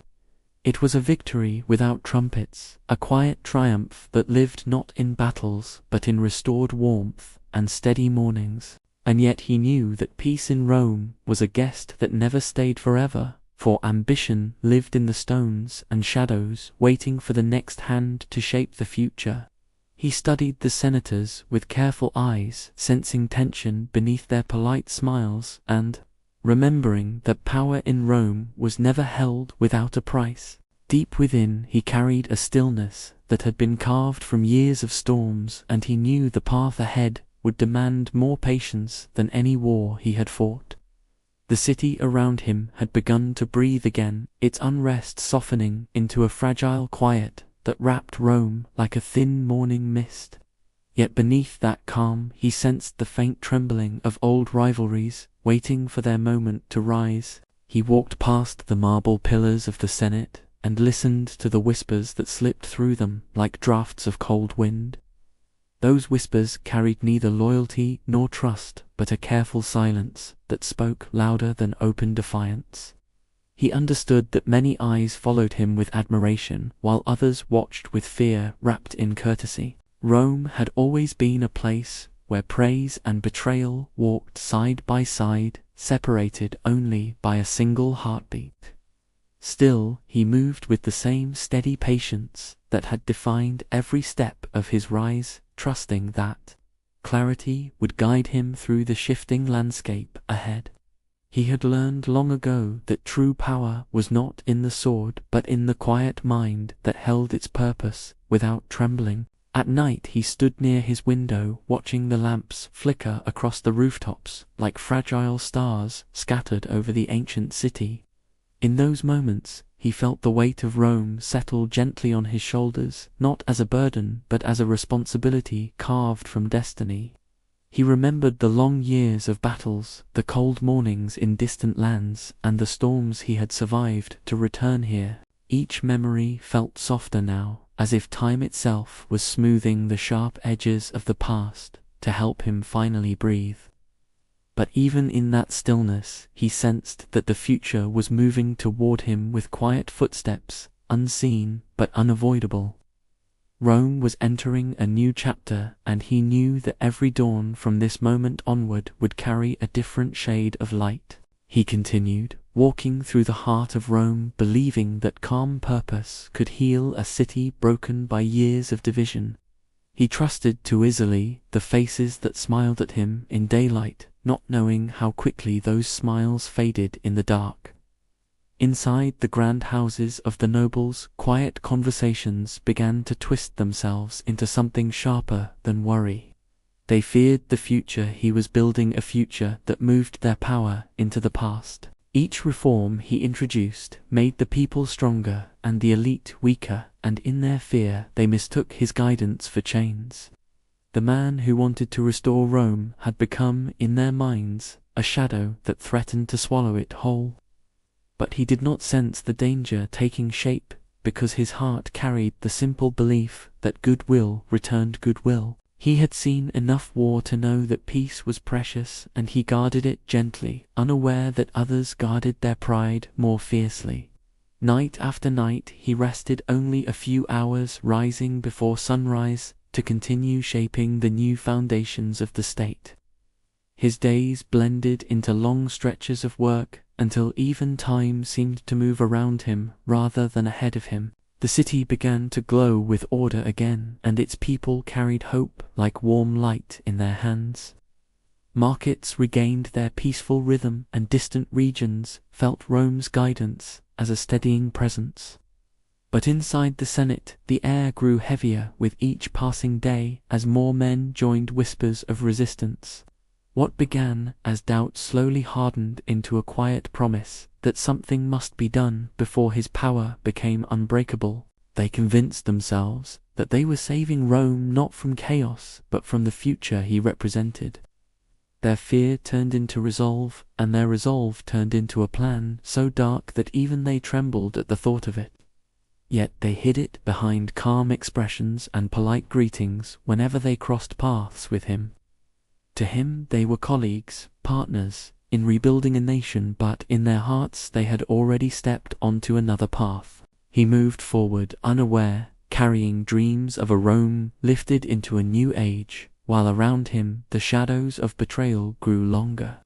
It was a victory without trumpets, a quiet triumph that lived not in battles but in restored warmth and steady mornings. And yet he knew that peace in Rome was a guest that never stayed forever, for ambition lived in the stones and shadows, waiting for the next hand to shape the future. He studied the senators with careful eyes, sensing tension beneath their polite smiles, and, remembering that power in Rome was never held without a price, deep within he carried a stillness that had been carved from years of storms, and he knew the path ahead would demand more patience than any war he had fought. The city around him had begun to breathe again, its unrest softening into a fragile quiet that wrapped Rome like a thin morning mist. Yet beneath that calm he sensed the faint trembling of old rivalries, waiting for their moment to rise. He walked past the marble pillars of the Senate and listened to the whispers that slipped through them like draughts of cold wind. Those whispers carried neither loyalty nor trust, but a careful silence that spoke louder than open defiance. He understood that many eyes followed him with admiration, while others watched with fear wrapped in courtesy. Rome had always been a place where praise and betrayal walked side by side, separated only by a single heartbeat. Still, he moved with the same steady patience that had defined every step of his rise, trusting that clarity would guide him through the shifting landscape ahead. He had learned long ago that true power was not in the sword, but in the quiet mind that held its purpose without trembling. At night he stood near his window, watching the lamps flicker across the rooftops like fragile stars scattered over the ancient city. In those moments, he felt the weight of Rome settle gently on his shoulders, not as a burden, but as a responsibility carved from destiny. He remembered the long years of battles, the cold mornings in distant lands, and the storms he had survived to return here. Each memory felt softer now, as if time itself was smoothing the sharp edges of the past to help him finally breathe. But even in that stillness, he sensed that the future was moving toward him with quiet footsteps, unseen but unavoidable. Rome was entering a new chapter, and he knew that every dawn from this moment onward would carry a different shade of light. He continued, walking through the heart of Rome, believing that calm purpose could heal a city broken by years of division. He trusted too easily the faces that smiled at him in daylight, not knowing how quickly those smiles faded in the dark. Inside the grand houses of the nobles, quiet conversations began to twist themselves into something sharper than worry. They feared the future he was building, a future that moved their power into the past. Each reform he introduced made the people stronger and the elite weaker, and in their fear they mistook his guidance for chains. The man who wanted to restore Rome had become, in their minds, a shadow that threatened to swallow it whole. But he did not sense the danger taking shape, because his heart carried the simple belief that goodwill returned goodwill. He had seen enough war to know that peace was precious, and he guarded it gently, unaware that others guarded their pride more fiercely. Night after night he rested only a few hours, rising before sunrise to continue shaping the new foundations of the state. His days blended into long stretches of work, until even time seemed to move around him rather than ahead of him. The city began to glow with order again, and its people carried hope like warm light in their hands. Markets regained their peaceful rhythm, and distant regions felt Rome's guidance as a steadying presence. But inside the Senate, the air grew heavier with each passing day as more men joined whispers of resistance. What began as doubt slowly hardened into a quiet promise that something must be done before his power became unbreakable. They convinced themselves that they were saving Rome not from chaos, but from the future he represented. Their fear turned into resolve, and their resolve turned into a plan so dark that even they trembled at the thought of it. Yet they hid it behind calm expressions and polite greetings whenever they crossed paths with him. To him they were colleagues, partners, in rebuilding a nation, but in their hearts they had already stepped onto another path. He moved forward unaware, carrying dreams of a Rome lifted into a new age, while around him the shadows of betrayal grew longer.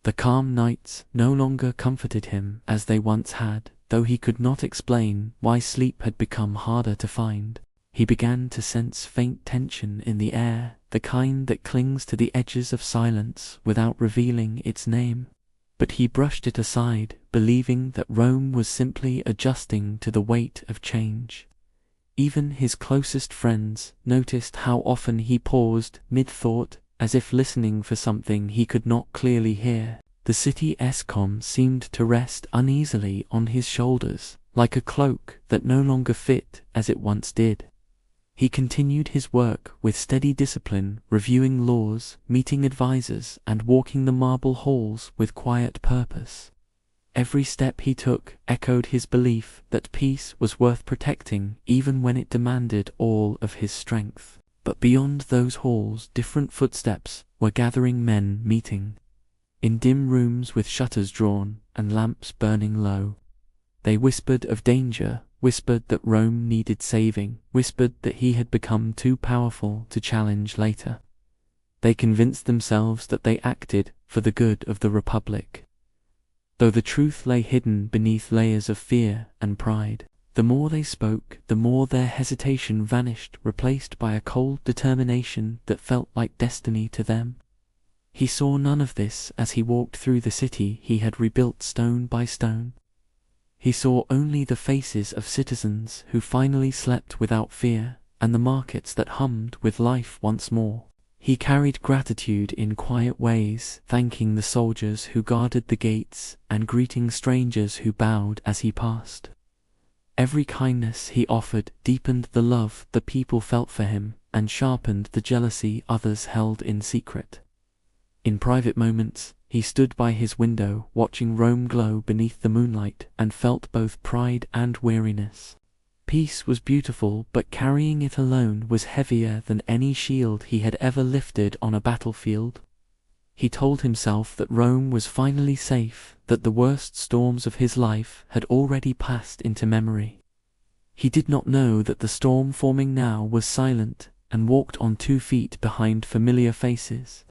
The calm nights no longer comforted him as they once had, though he could not explain why sleep had become harder to find. He began to sense faint tension in the air, the kind that clings to the edges of silence without revealing its name. But he brushed it aside, believing that Rome was simply adjusting to the weight of change. Even his closest friends noticed how often he paused mid-thought, as if listening for something he could not clearly hear. The city's calm seemed to rest uneasily on his shoulders, like a cloak that no longer fit as it once did. He continued his work with steady discipline, reviewing laws, meeting advisors, and walking the marble halls with quiet purpose. Every step he took echoed his belief that peace was worth protecting even when it demanded all of his strength. But beyond those halls, different footsteps were gathering, men meeting. In dim rooms with shutters drawn and lamps burning low, they whispered of danger, whispered that Rome needed saving, whispered that he had become too powerful to challenge later. They convinced themselves that they acted for the good of the Republic, though the truth lay hidden beneath layers of fear and pride. The more they spoke, the more their hesitation vanished, replaced by a cold determination that felt like destiny to them. He saw none of this as he walked through the city he had rebuilt stone by stone. He saw only the faces of citizens who finally slept without fear, and the markets that hummed with life once more. He carried gratitude in quiet ways, thanking the soldiers who guarded the gates and greeting strangers who bowed as he passed. Every kindness he offered deepened the love the people felt for him and sharpened the jealousy others held in secret. In private moments, he stood by his window, watching Rome glow beneath the moonlight, and felt both pride and weariness. Peace was beautiful, but carrying it alone was heavier than any shield he had ever lifted on a battlefield. He told himself that Rome was finally safe, that the worst storms of his life had already passed into memory. He did not know that the storm forming now was silent and walked on 2 feet behind familiar faces.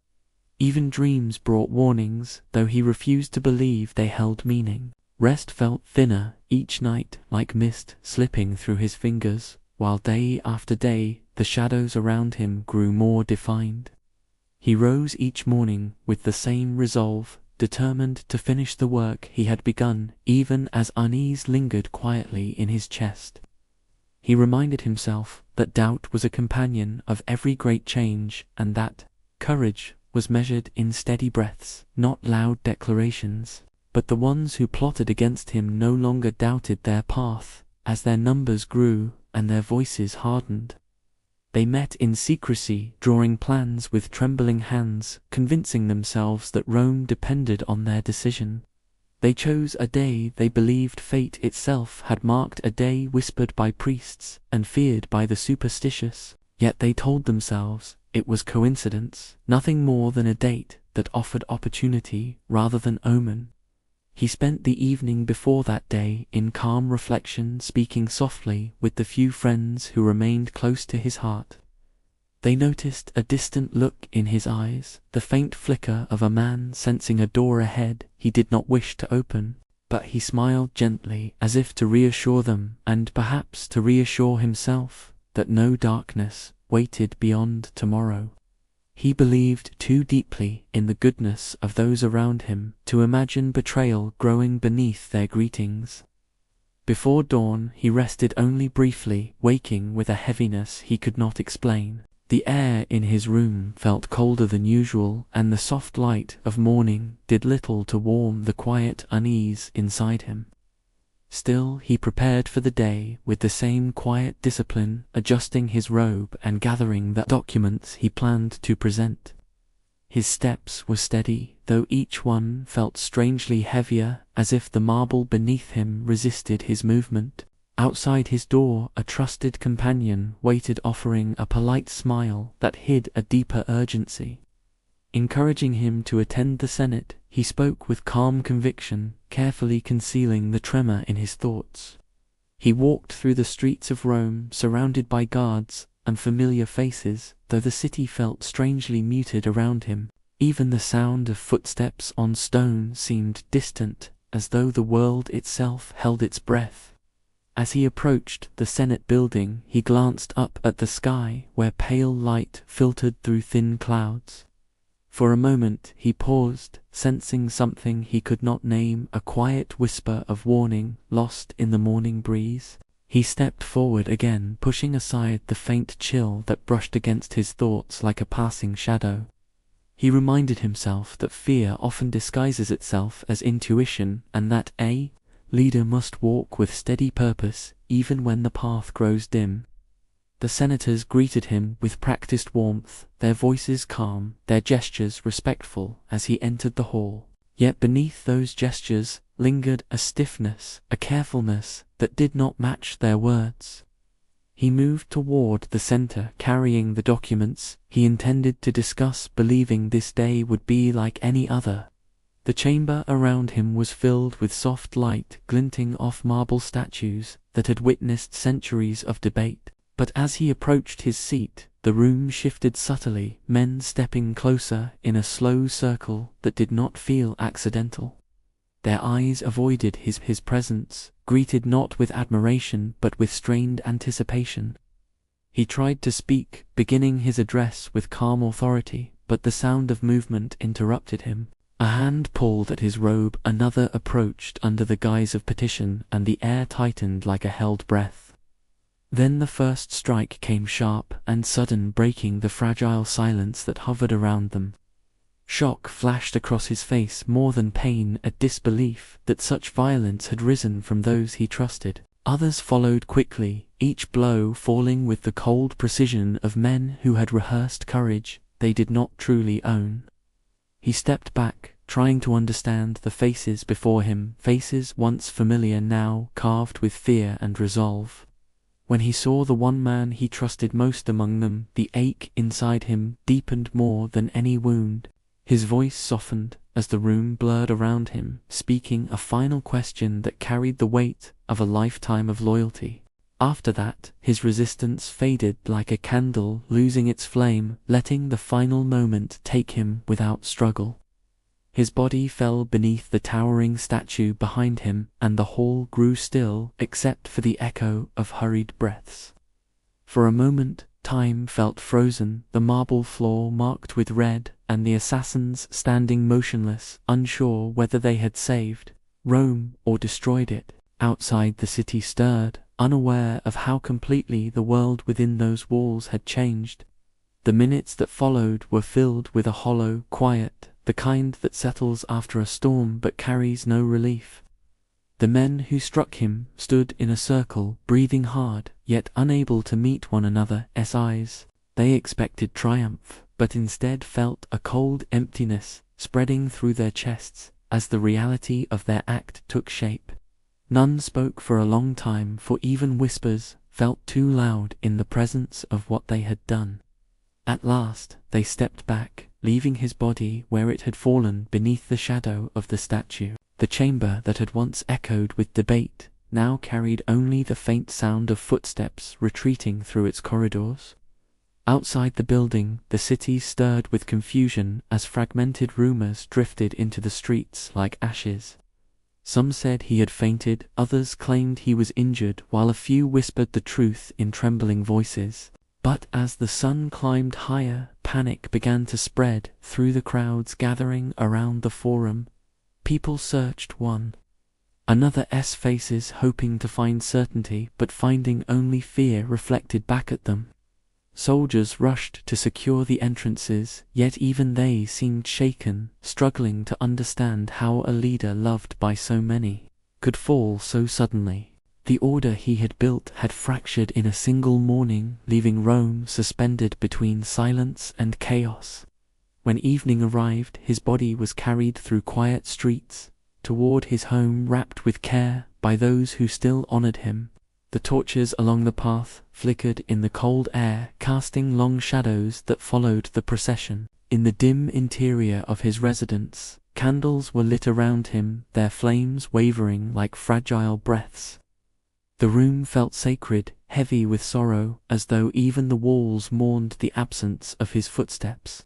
Even dreams brought warnings, though he refused to believe they held meaning. Rest felt thinner each night, like mist slipping through his fingers, while day after day the shadows around him grew more defined. He rose each morning with the same resolve, determined to finish the work he had begun, even as unease lingered quietly in his chest. He reminded himself that doubt was a companion of every great change, and that courage was measured in steady breaths, not loud declarations. But the ones who plotted against him no longer doubted their path, as their numbers grew and their voices hardened. They met in secrecy, drawing plans with trembling hands, convincing themselves that Rome depended on their decision. They chose a day they believed fate itself had marked, a day whispered by priests and feared by the superstitious. Yet they told themselves it was coincidence, nothing more than a date that offered opportunity rather than omen. He spent the evening before that day in calm reflection, speaking softly with the few friends who remained close to his heart. They noticed a distant look in his eyes, the faint flicker of a man sensing a door ahead he did not wish to open, but he smiled gently as if to reassure them, and perhaps to reassure himself, that no darkness waited beyond tomorrow. He believed too deeply in the goodness of those around him to imagine betrayal growing beneath their greetings. Before dawn he rested only briefly, waking with a heaviness he could not explain. The air in his room felt colder than usual, and the soft light of morning did little to warm the quiet unease inside him. Still, he prepared for the day with the same quiet discipline, adjusting his robe and gathering the documents he planned to present. His steps were steady, though each one felt strangely heavier, as if the marble beneath him resisted his movement. Outside his door, a trusted companion waited, offering a polite smile that hid a deeper urgency. Encouraging him to attend the Senate, he spoke with calm conviction, carefully concealing the tremor in his thoughts. He walked through the streets of Rome, surrounded by guards and familiar faces, though the city felt strangely muted around him. Even the sound of footsteps on stone seemed distant, as though the world itself held its breath. As he approached the Senate building, he glanced up at the sky, where pale light filtered through thin clouds. For a moment he paused, sensing something he could not name, a quiet whisper of warning lost in the morning breeze. He stepped forward again, pushing aside the faint chill that brushed against his thoughts like a passing shadow. He reminded himself that fear often disguises itself as intuition, and that a leader must walk with steady purpose even when the path grows dim. The senators greeted him with practiced warmth, their voices calm, their gestures respectful as he entered the hall. Yet beneath those gestures lingered a stiffness, a carefulness that did not match their words. He moved toward the center, carrying the documents he intended to discuss, believing this day would be like any other. The chamber around him was filled with soft light glinting off marble statues that had witnessed centuries of debate. But as he approached his seat, the room shifted subtly, men stepping closer in a slow circle that did not feel accidental. Their eyes avoided his presence, greeted not with admiration but with strained anticipation. He tried to speak, beginning his address with calm authority, but the sound of movement interrupted him. A hand pulled at his robe, another approached under the guise of petition, and the air tightened like a held breath. Then the first strike came sharp and sudden, breaking the fragile silence that hovered around them. Shock flashed across his face, more than pain, a disbelief that such violence had risen from those he trusted. Others followed quickly, each blow falling with the cold precision of men who had rehearsed courage they did not truly own. He stepped back, trying to understand the faces before him, faces once familiar now carved with fear and resolve. When he saw the one man he trusted most among them, the ache inside him deepened more than any wound. His voice softened as the room blurred around him, speaking a final question that carried the weight of a lifetime of loyalty. After that, his resistance faded like a candle losing its flame, letting the final moment take him without struggle. His body fell beneath the towering statue behind him, and the hall grew still except for the echo of hurried breaths. For a moment, time felt frozen, the marble floor marked with red, and the assassins standing motionless, unsure whether they had saved Rome or destroyed it. Outside, the city stirred, unaware of how completely the world within those walls had changed. The minutes that followed were filled with a hollow quiet, the kind that settles after a storm but carries no relief. The men who struck him stood in a circle, breathing hard, yet unable to meet one another's eyes. They expected triumph, but instead felt a cold emptiness spreading through their chests as the reality of their act took shape. None spoke for a long time, for even whispers felt too loud in the presence of what they had done. At last, they stepped back, leaving his body where it had fallen beneath the shadow of the statue. The chamber that had once echoed with debate now carried only the faint sound of footsteps retreating through its corridors. Outside the building, the city stirred with confusion as fragmented rumors drifted into the streets like ashes. Some said he had fainted, others claimed he was injured, while a few whispered the truth in trembling voices. But as the sun climbed higher, panic began to spread through the crowds gathering around the forum. People searched one another's faces, hoping to find certainty, but finding only fear reflected back at them. Soldiers rushed to secure the entrances, yet even they seemed shaken, struggling to understand how a leader loved by so many could fall so suddenly. The order he had built had fractured in a single morning, leaving Rome suspended between silence and chaos. When evening arrived, his body was carried through quiet streets, toward his home wrapped with care by those who still honored him. The torches along the path flickered in the cold air, casting long shadows that followed the procession. In the dim interior of his residence, candles were lit around him, their flames wavering like fragile breaths. The room felt sacred, heavy with sorrow, as though even the walls mourned the absence of his footsteps.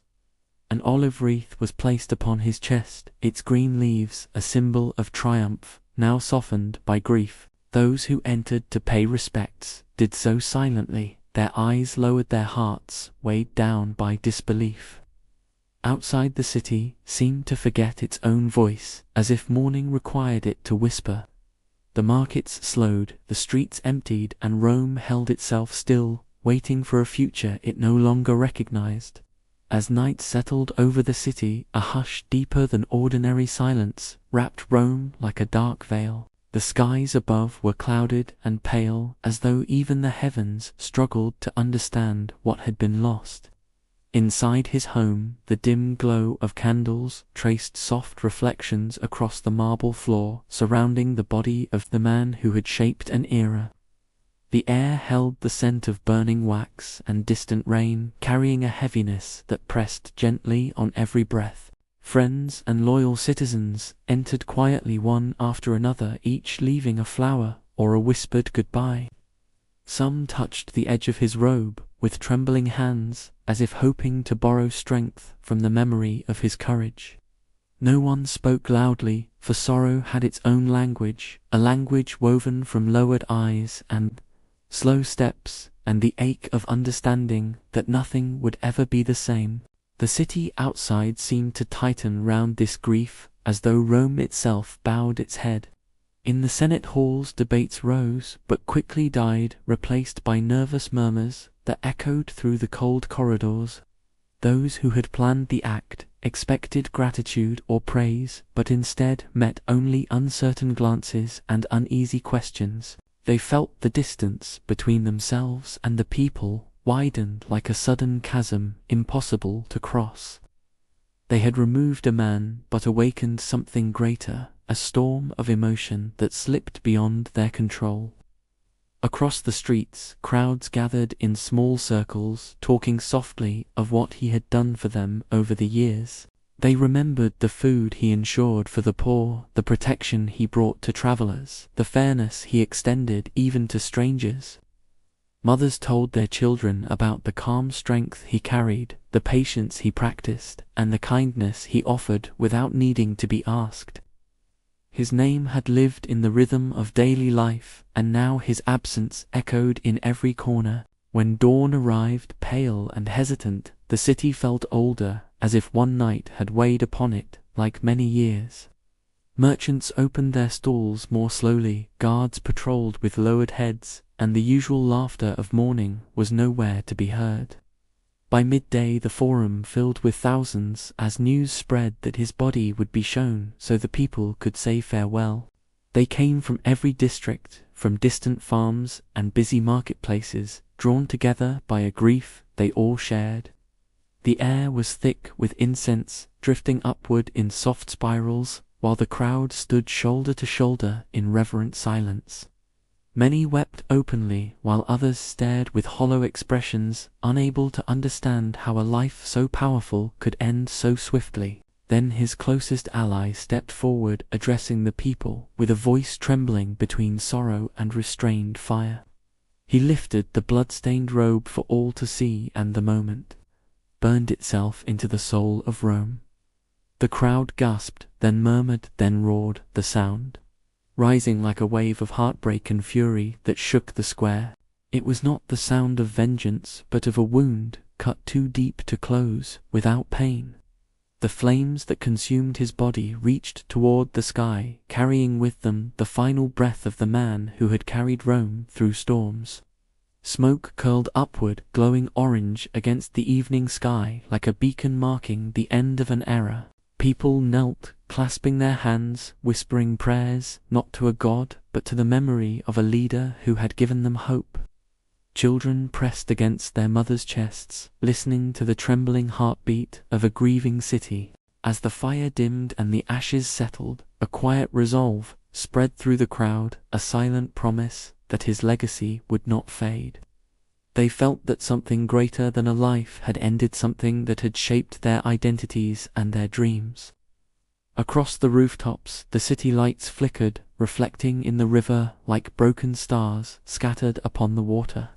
An olive wreath was placed upon his chest, its green leaves a symbol of triumph, now softened by grief. Those who entered to pay respects did so silently, their eyes lowered, their hearts weighed down by disbelief. Outside the city seemed to forget its own voice, as if mourning required it to whisper. The markets slowed, the streets emptied, and Rome held itself still, waiting for a future it no longer recognized. As night settled over the city, a hush deeper than ordinary silence wrapped Rome like a dark veil. The skies above were clouded and pale, as though even the heavens struggled to understand what had been lost. Inside his home, the dim glow of candles traced soft reflections across the marble floor surrounding the body of the man who had shaped an era. The air held the scent of burning wax and distant rain, carrying a heaviness that pressed gently on every breath. Friends and loyal citizens entered quietly one after another, each leaving a flower or a whispered goodbye. Some touched the edge of his robe with trembling hands, as if hoping to borrow strength from the memory of his courage. No one spoke loudly, for sorrow had its own language, a language woven from lowered eyes and slow steps, and the ache of understanding that nothing would ever be the same. The city outside seemed to tighten round this grief, as though Rome itself bowed its head. In the Senate halls debates rose, but quickly died, replaced by nervous murmurs that echoed through the cold corridors. Those who had planned the act expected gratitude or praise, but instead met only uncertain glances and uneasy questions. They felt the distance between themselves and the people widened like a sudden chasm impossible to cross. They had removed a man, but awakened something greater, a storm of emotion that slipped beyond their control. Across the streets, crowds gathered in small circles, talking softly of what he had done for them over the years. They remembered the food he ensured for the poor, the protection he brought to travelers, the fairness he extended even to strangers. Mothers told their children about the calm strength he carried, the patience he practiced, and the kindness he offered without needing to be asked. His name had lived in the rhythm of daily life, and now his absence echoed in every corner. When dawn arrived, pale and hesitant, the city felt older, as if one night had weighed upon it like many years. Merchants opened their stalls more slowly, guards patrolled with lowered heads, and the usual laughter of mourning was nowhere to be heard. By midday the forum filled with thousands as news spread that his body would be shown so the people could say farewell. They came from every district, from distant farms and busy marketplaces, drawn together by a grief they all shared. The air was thick with incense, drifting upward in soft spirals, while the crowd stood shoulder to shoulder in reverent silence. Many wept openly, while others stared with hollow expressions, unable to understand how a life so powerful could end so swiftly. Then his closest ally stepped forward, addressing the people, with a voice trembling between sorrow and restrained fire. He lifted the blood-stained robe for all to see, and the moment burned itself into the soul of Rome. The crowd gasped, then murmured, then roared, the sound rising like a wave of heartbreak and fury that shook the square. It was not the sound of vengeance, but of a wound cut too deep to close without pain. The flames that consumed his body reached toward the sky, carrying with them the final breath of the man who had carried Rome through storms. Smoke curled upward, glowing orange against the evening sky like a beacon marking the end of an era. People knelt, clasping their hands, whispering prayers, not to a god, but to the memory of a leader who had given them hope. Children pressed against their mothers' chests, listening to the trembling heartbeat of a grieving city. As the fire dimmed and the ashes settled, a quiet resolve spread through the crowd, a silent promise that his legacy would not fade. They felt that something greater than a life had ended, something that had shaped their identities and their dreams. Across the rooftops, the city lights flickered, reflecting in the river like broken stars scattered upon the water.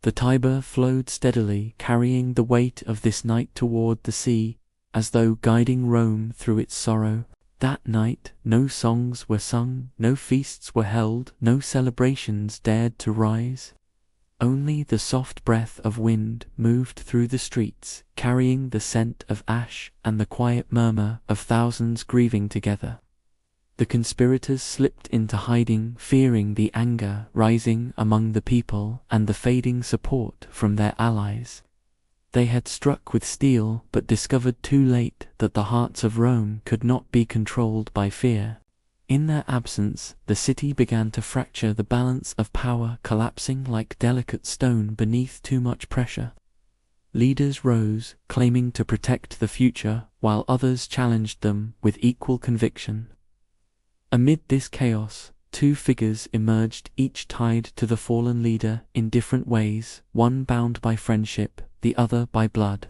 The Tiber flowed steadily, carrying the weight of this night toward the sea, as though guiding Rome through its sorrow. That night, no songs were sung, no feasts were held, no celebrations dared to rise. Only the soft breath of wind moved through the streets, carrying the scent of ash and the quiet murmur of thousands grieving together. The conspirators slipped into hiding, fearing the anger rising among the people and the fading support from their allies. They had struck with steel, but discovered too late that the hearts of Rome could not be controlled by fear. In their absence, the city began to fracture, the balance of power collapsing like delicate stone beneath too much pressure. Leaders rose, claiming to protect the future, while others challenged them with equal conviction. Amid this chaos, two figures emerged, each tied to the fallen leader in different ways, one bound by friendship, the other by blood.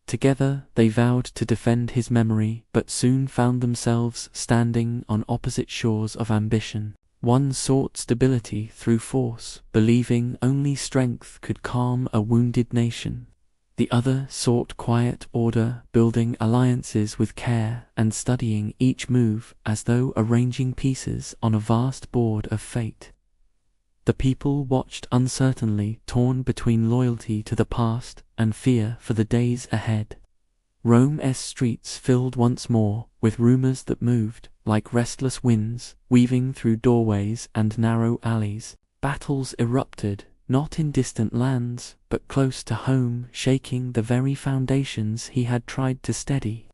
Together they vowed to defend his memory, but soon found themselves standing on opposite shores of ambition. One sought stability through force, believing only strength could calm a wounded nation. The other sought quiet order, building alliances with care and studying each move as though arranging pieces on a vast board of fate. The people watched uncertainly, torn between loyalty to the past and fear for the days ahead. Rome's streets filled once more with rumors that moved like restless winds, weaving through doorways and narrow alleys. Battles erupted, not in distant lands, but close to home, shaking the very foundations he had tried to steady.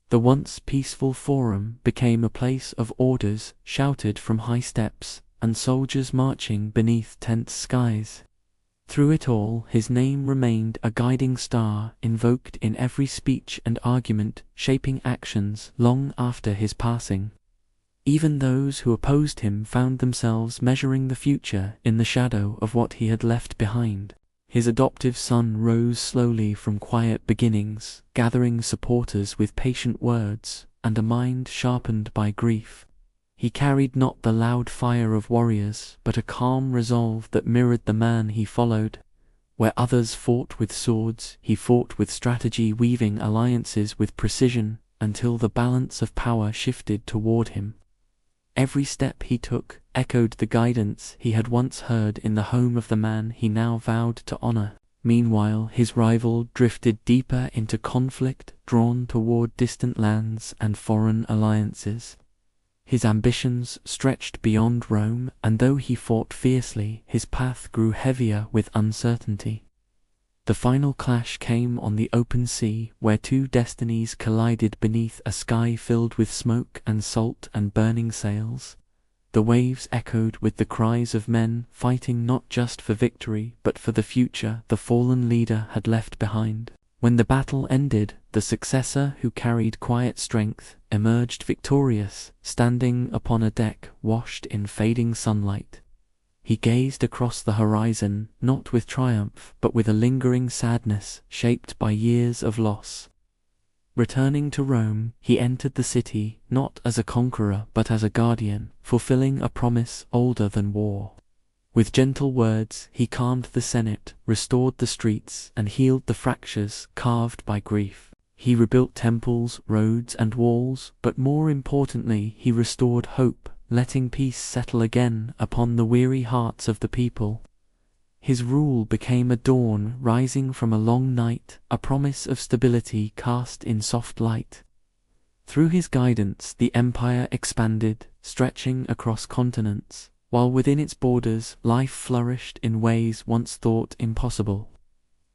The once peaceful forum became a place of orders shouted from high steps, and soldiers marching beneath tense skies. Through it all, his name remained a guiding star, invoked in every speech and argument, shaping actions long after his passing. Even those who opposed him found themselves measuring the future in the shadow of what he had left behind. His adoptive son rose slowly from quiet beginnings, gathering supporters with patient words and a mind sharpened by grief. He carried not the loud fire of warriors, but a calm resolve that mirrored the man he followed. Where others fought with swords, he fought with strategy, weaving alliances with precision until the balance of power shifted toward him. Every step he took echoed the guidance he had once heard in the home of the man he now vowed to honor. Meanwhile, his rival drifted deeper into conflict, drawn toward distant lands and foreign alliances. His ambitions stretched beyond Rome, and though he fought fiercely, his path grew heavier with uncertainty. The final clash came on the open sea, where two destinies collided beneath a sky filled with smoke and salt and burning sails. The waves echoed with the cries of men fighting not just for victory, but for the future the fallen leader had left behind. When the battle ended, the successor who carried quiet strength emerged victorious, standing upon a deck washed in fading sunlight. He gazed across the horizon, not with triumph, but with a lingering sadness shaped by years of loss. Returning to Rome, he entered the city, not as a conqueror, but as a guardian, fulfilling a promise older than war. With gentle words, he calmed the Senate, restored the streets, and healed the fractures carved by grief. He rebuilt temples, roads, and walls, but more importantly, he restored hope, letting peace settle again upon the weary hearts of the people. His rule became a dawn rising from a long night, a promise of stability cast in soft light. Through his guidance, the empire expanded, stretching across continents, while within its borders, life flourished in ways once thought impossible.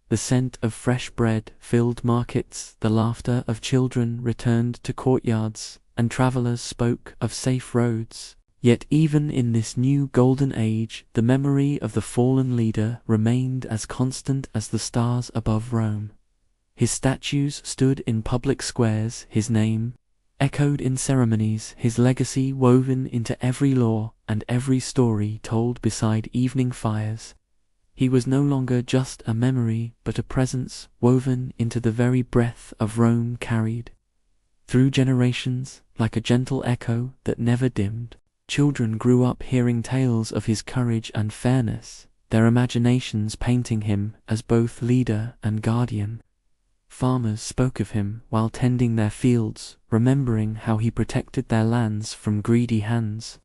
The scent of fresh bread filled markets, the laughter of children returned to courtyards, and travelers spoke of safe roads. Yet even in this new golden age, the memory of the fallen leader remained as constant as the stars above Rome. His statues stood in public squares, his name echoed in ceremonies, his legacy woven into every law and every story told beside evening fires. He was no longer just a memory, but a presence woven into the very breath of Rome carried through generations, like a gentle echo that never dimmed. Children grew up hearing tales of his courage and fairness, their imaginations painting him as both leader and guardian. Farmers spoke of him while tending their fields, remembering how he protected their lands from greedy hands.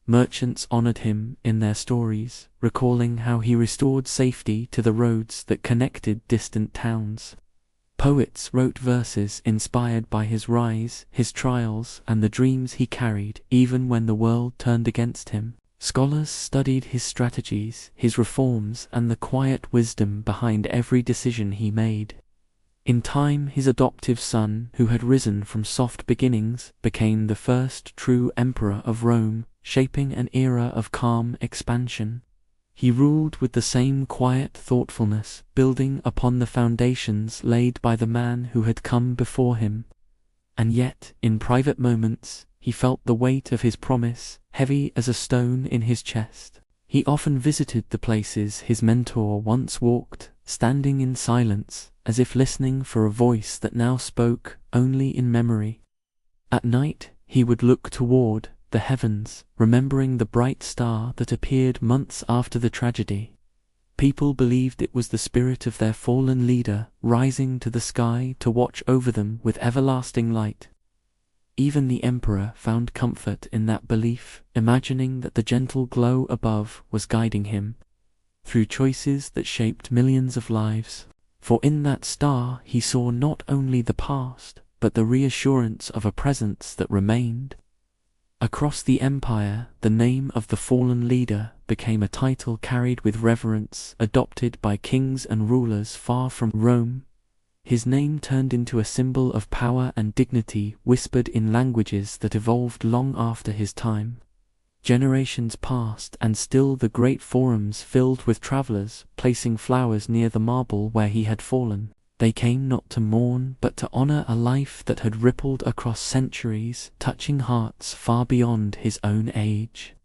Merchants honored him in their stories, recalling how he restored safety to the roads that connected distant towns. Poets wrote verses inspired by his rise, his trials, and the dreams he carried, even when the world turned against him. Scholars studied his strategies, his reforms, and the quiet wisdom behind every decision he made. In time, his adoptive son, who had risen from soft beginnings, became the first true emperor of Rome, shaping an era of calm expansion. He ruled with the same quiet thoughtfulness, building upon the foundations laid by the man who had come before him. And yet, in private moments, he felt the weight of his promise, heavy as a stone in his chest. He often visited the places his mentor once walked, standing in silence, as if listening for a voice that now spoke only in memory. At night, he would look toward the heavens, remembering the bright star that appeared months after the tragedy. People believed it was the spirit of their fallen leader rising to the sky to watch over them with everlasting light. Even the emperor found comfort in that belief, imagining that the gentle glow above was guiding him through choices that shaped millions of lives. For in that star he saw not only the past, but the reassurance of a presence that remained. Across the empire, the name of the fallen leader became a title carried with reverence, adopted by kings and rulers far from Rome. His name turned into a symbol of power and dignity, whispered in languages that evolved long after his time. Generations passed, and still the great forums filled with travelers, placing flowers near the marble where he had fallen. They came not to mourn, but to honor a life that had rippled across centuries, touching hearts far beyond his own age.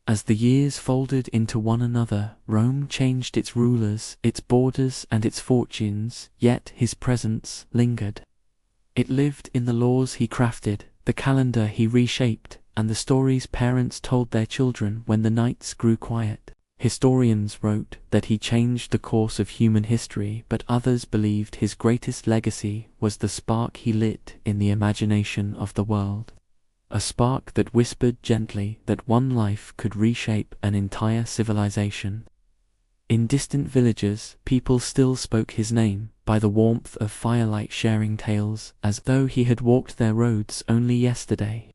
As the years folded into one another, Rome changed its rulers, its borders, and its fortunes, yet his presence lingered. It lived in the laws he crafted, the calendar he reshaped, and the stories parents told their children when the nights grew quiet. Historians wrote that he changed the course of human history, but others believed his greatest legacy was the spark he lit in the imagination of the world. A spark that whispered gently that one life could reshape an entire civilization. In distant villages, people still spoke his name, by the warmth of firelight sharing tales, as though he had walked their roads only yesterday.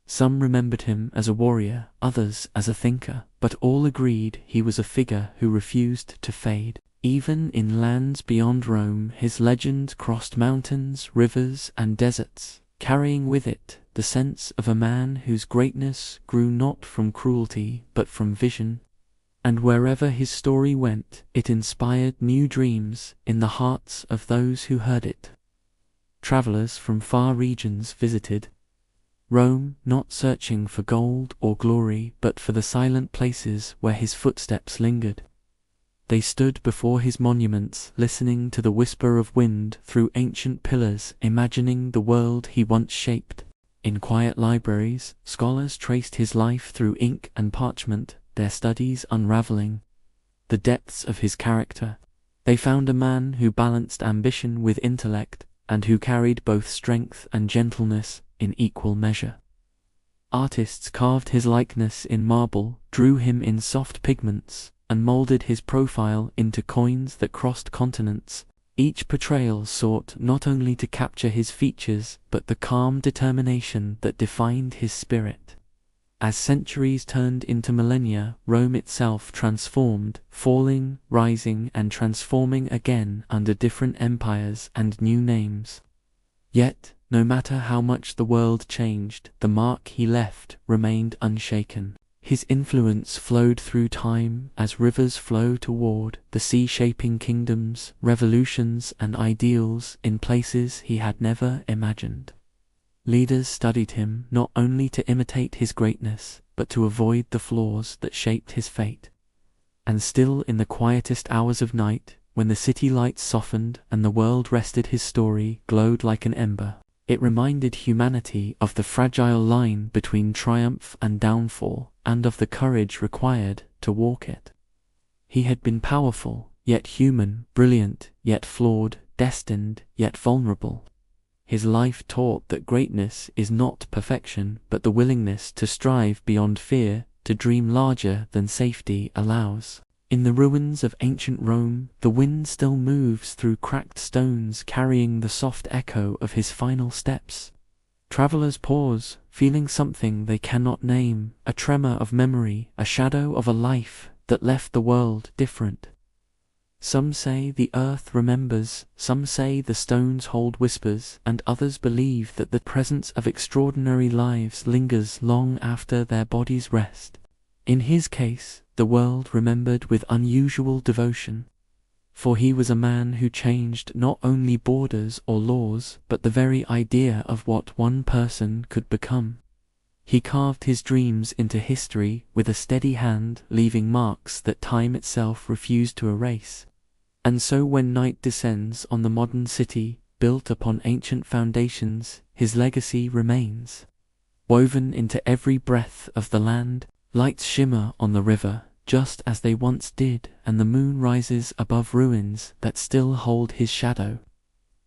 Some remembered him as a warrior, others as a thinker, but all agreed he was a figure who refused to fade. Even in lands beyond Rome, his legend crossed mountains, rivers, and deserts, carrying with it the sense of a man whose greatness grew not from cruelty, but from vision. And wherever his story went, it inspired new dreams in the hearts of those who heard it. Travelers from far regions visited Rome, not searching for gold or glory, but for the silent places where his footsteps lingered. They stood before his monuments, listening to the whisper of wind through ancient pillars, imagining the world he once shaped. In quiet libraries, scholars traced his life through ink and parchment, their studies unraveling the depths of his character. They found a man who balanced ambition with intellect, and who carried both strength and gentleness in equal measure. Artists carved his likeness in marble, drew him in soft pigments, and molded his profile into coins that crossed continents. Each portrayal sought not only to capture his features, but the calm determination that defined his spirit. As centuries turned into millennia, Rome itself transformed, falling, rising, and transforming again under different empires and new names. Yet, No matter how much the world changed, the mark he left remained unshaken. His influence flowed through time as rivers flow toward the sea, shaping kingdoms, revolutions, and ideals in places he had never imagined. Leaders studied him not only to imitate his greatness, but to avoid the flaws that shaped his fate. And still, in the quietest hours of night, when the city lights softened and the world rested, his story glowed like an ember. It reminded humanity of the fragile line between triumph and downfall, and of the courage required to walk it. He had been powerful, yet human, brilliant, yet flawed, destined, yet vulnerable. His life taught that greatness is not perfection, but the willingness to strive beyond fear, to dream larger than safety allows. In the ruins of ancient Rome, the wind still moves through cracked stones, carrying the soft echo of his final steps. Travelers pause, feeling something they cannot name, a tremor of memory, a shadow of a life that left the world different. Some say the earth remembers, some say the stones hold whispers, and others believe that the presence of extraordinary lives lingers long after their bodies rest. In his case, the world remembered with unusual devotion, for he was a man who changed not only borders or laws, but the very idea of what one person could become. He carved his dreams into history with a steady hand, leaving marks that time itself refused to erase. And so when night descends on the modern city, built upon ancient foundations, his legacy remains. Woven into every breath of the land, lights shimmer on the river, just as they once did, and the moon rises above ruins that still hold his shadow.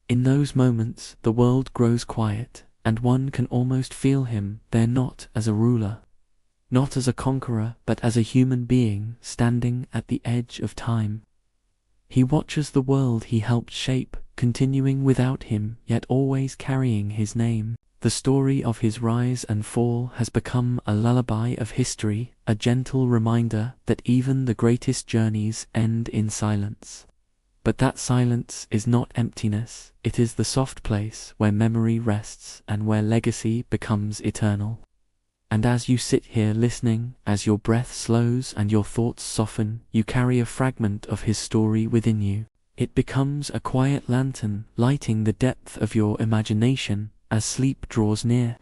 In those moments, the world grows quiet, and one can almost feel him there, not as a ruler, not as a conqueror, but as a human being standing at the edge of time. He watches the world he helped shape, continuing without him, yet always carrying his name. The story of his rise and fall has become a lullaby of history, a gentle reminder that even the greatest journeys end in silence. But that silence is not emptiness, it is the soft place where memory rests and where legacy becomes eternal. And as you sit here listening, as your breath slows and your thoughts soften, you carry a fragment of his story within you. It becomes a quiet lantern, lighting the depth of your imagination as sleep draws near.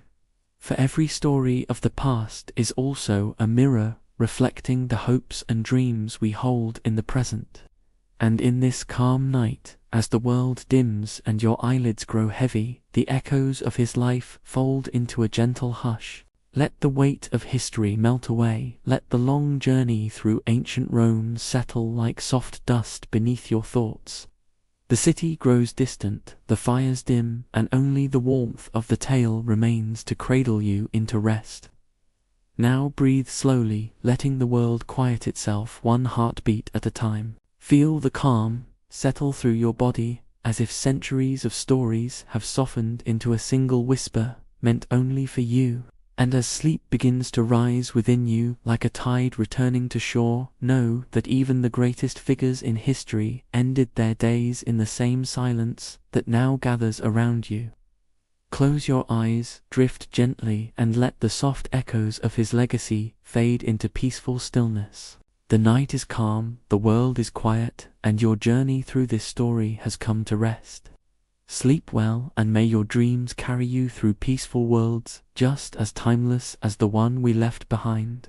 For every story of the past is also a mirror, reflecting the hopes and dreams we hold in the present. And in this calm night, as the world dims and your eyelids grow heavy, the echoes of his life fold into a gentle hush. Let the weight of history melt away, let the long journey through ancient Rome settle like soft dust beneath your thoughts. The city grows distant, the fires dim, and only the warmth of the tale remains to cradle you into rest. Now breathe slowly, letting the world quiet itself one heartbeat at a time. Feel the calm settle through your body, as if centuries of stories have softened into a single whisper, meant only for you. And as sleep begins to rise within you like a tide returning to shore, know that even the greatest figures in history ended their days in the same silence that now gathers around you. Close your eyes, drift gently, and let the soft echoes of his legacy fade into peaceful stillness. The night is calm, the world is quiet, and your journey through this story has come to rest. Sleep well, and may your dreams carry you through peaceful worlds, just as timeless as the one we left behind.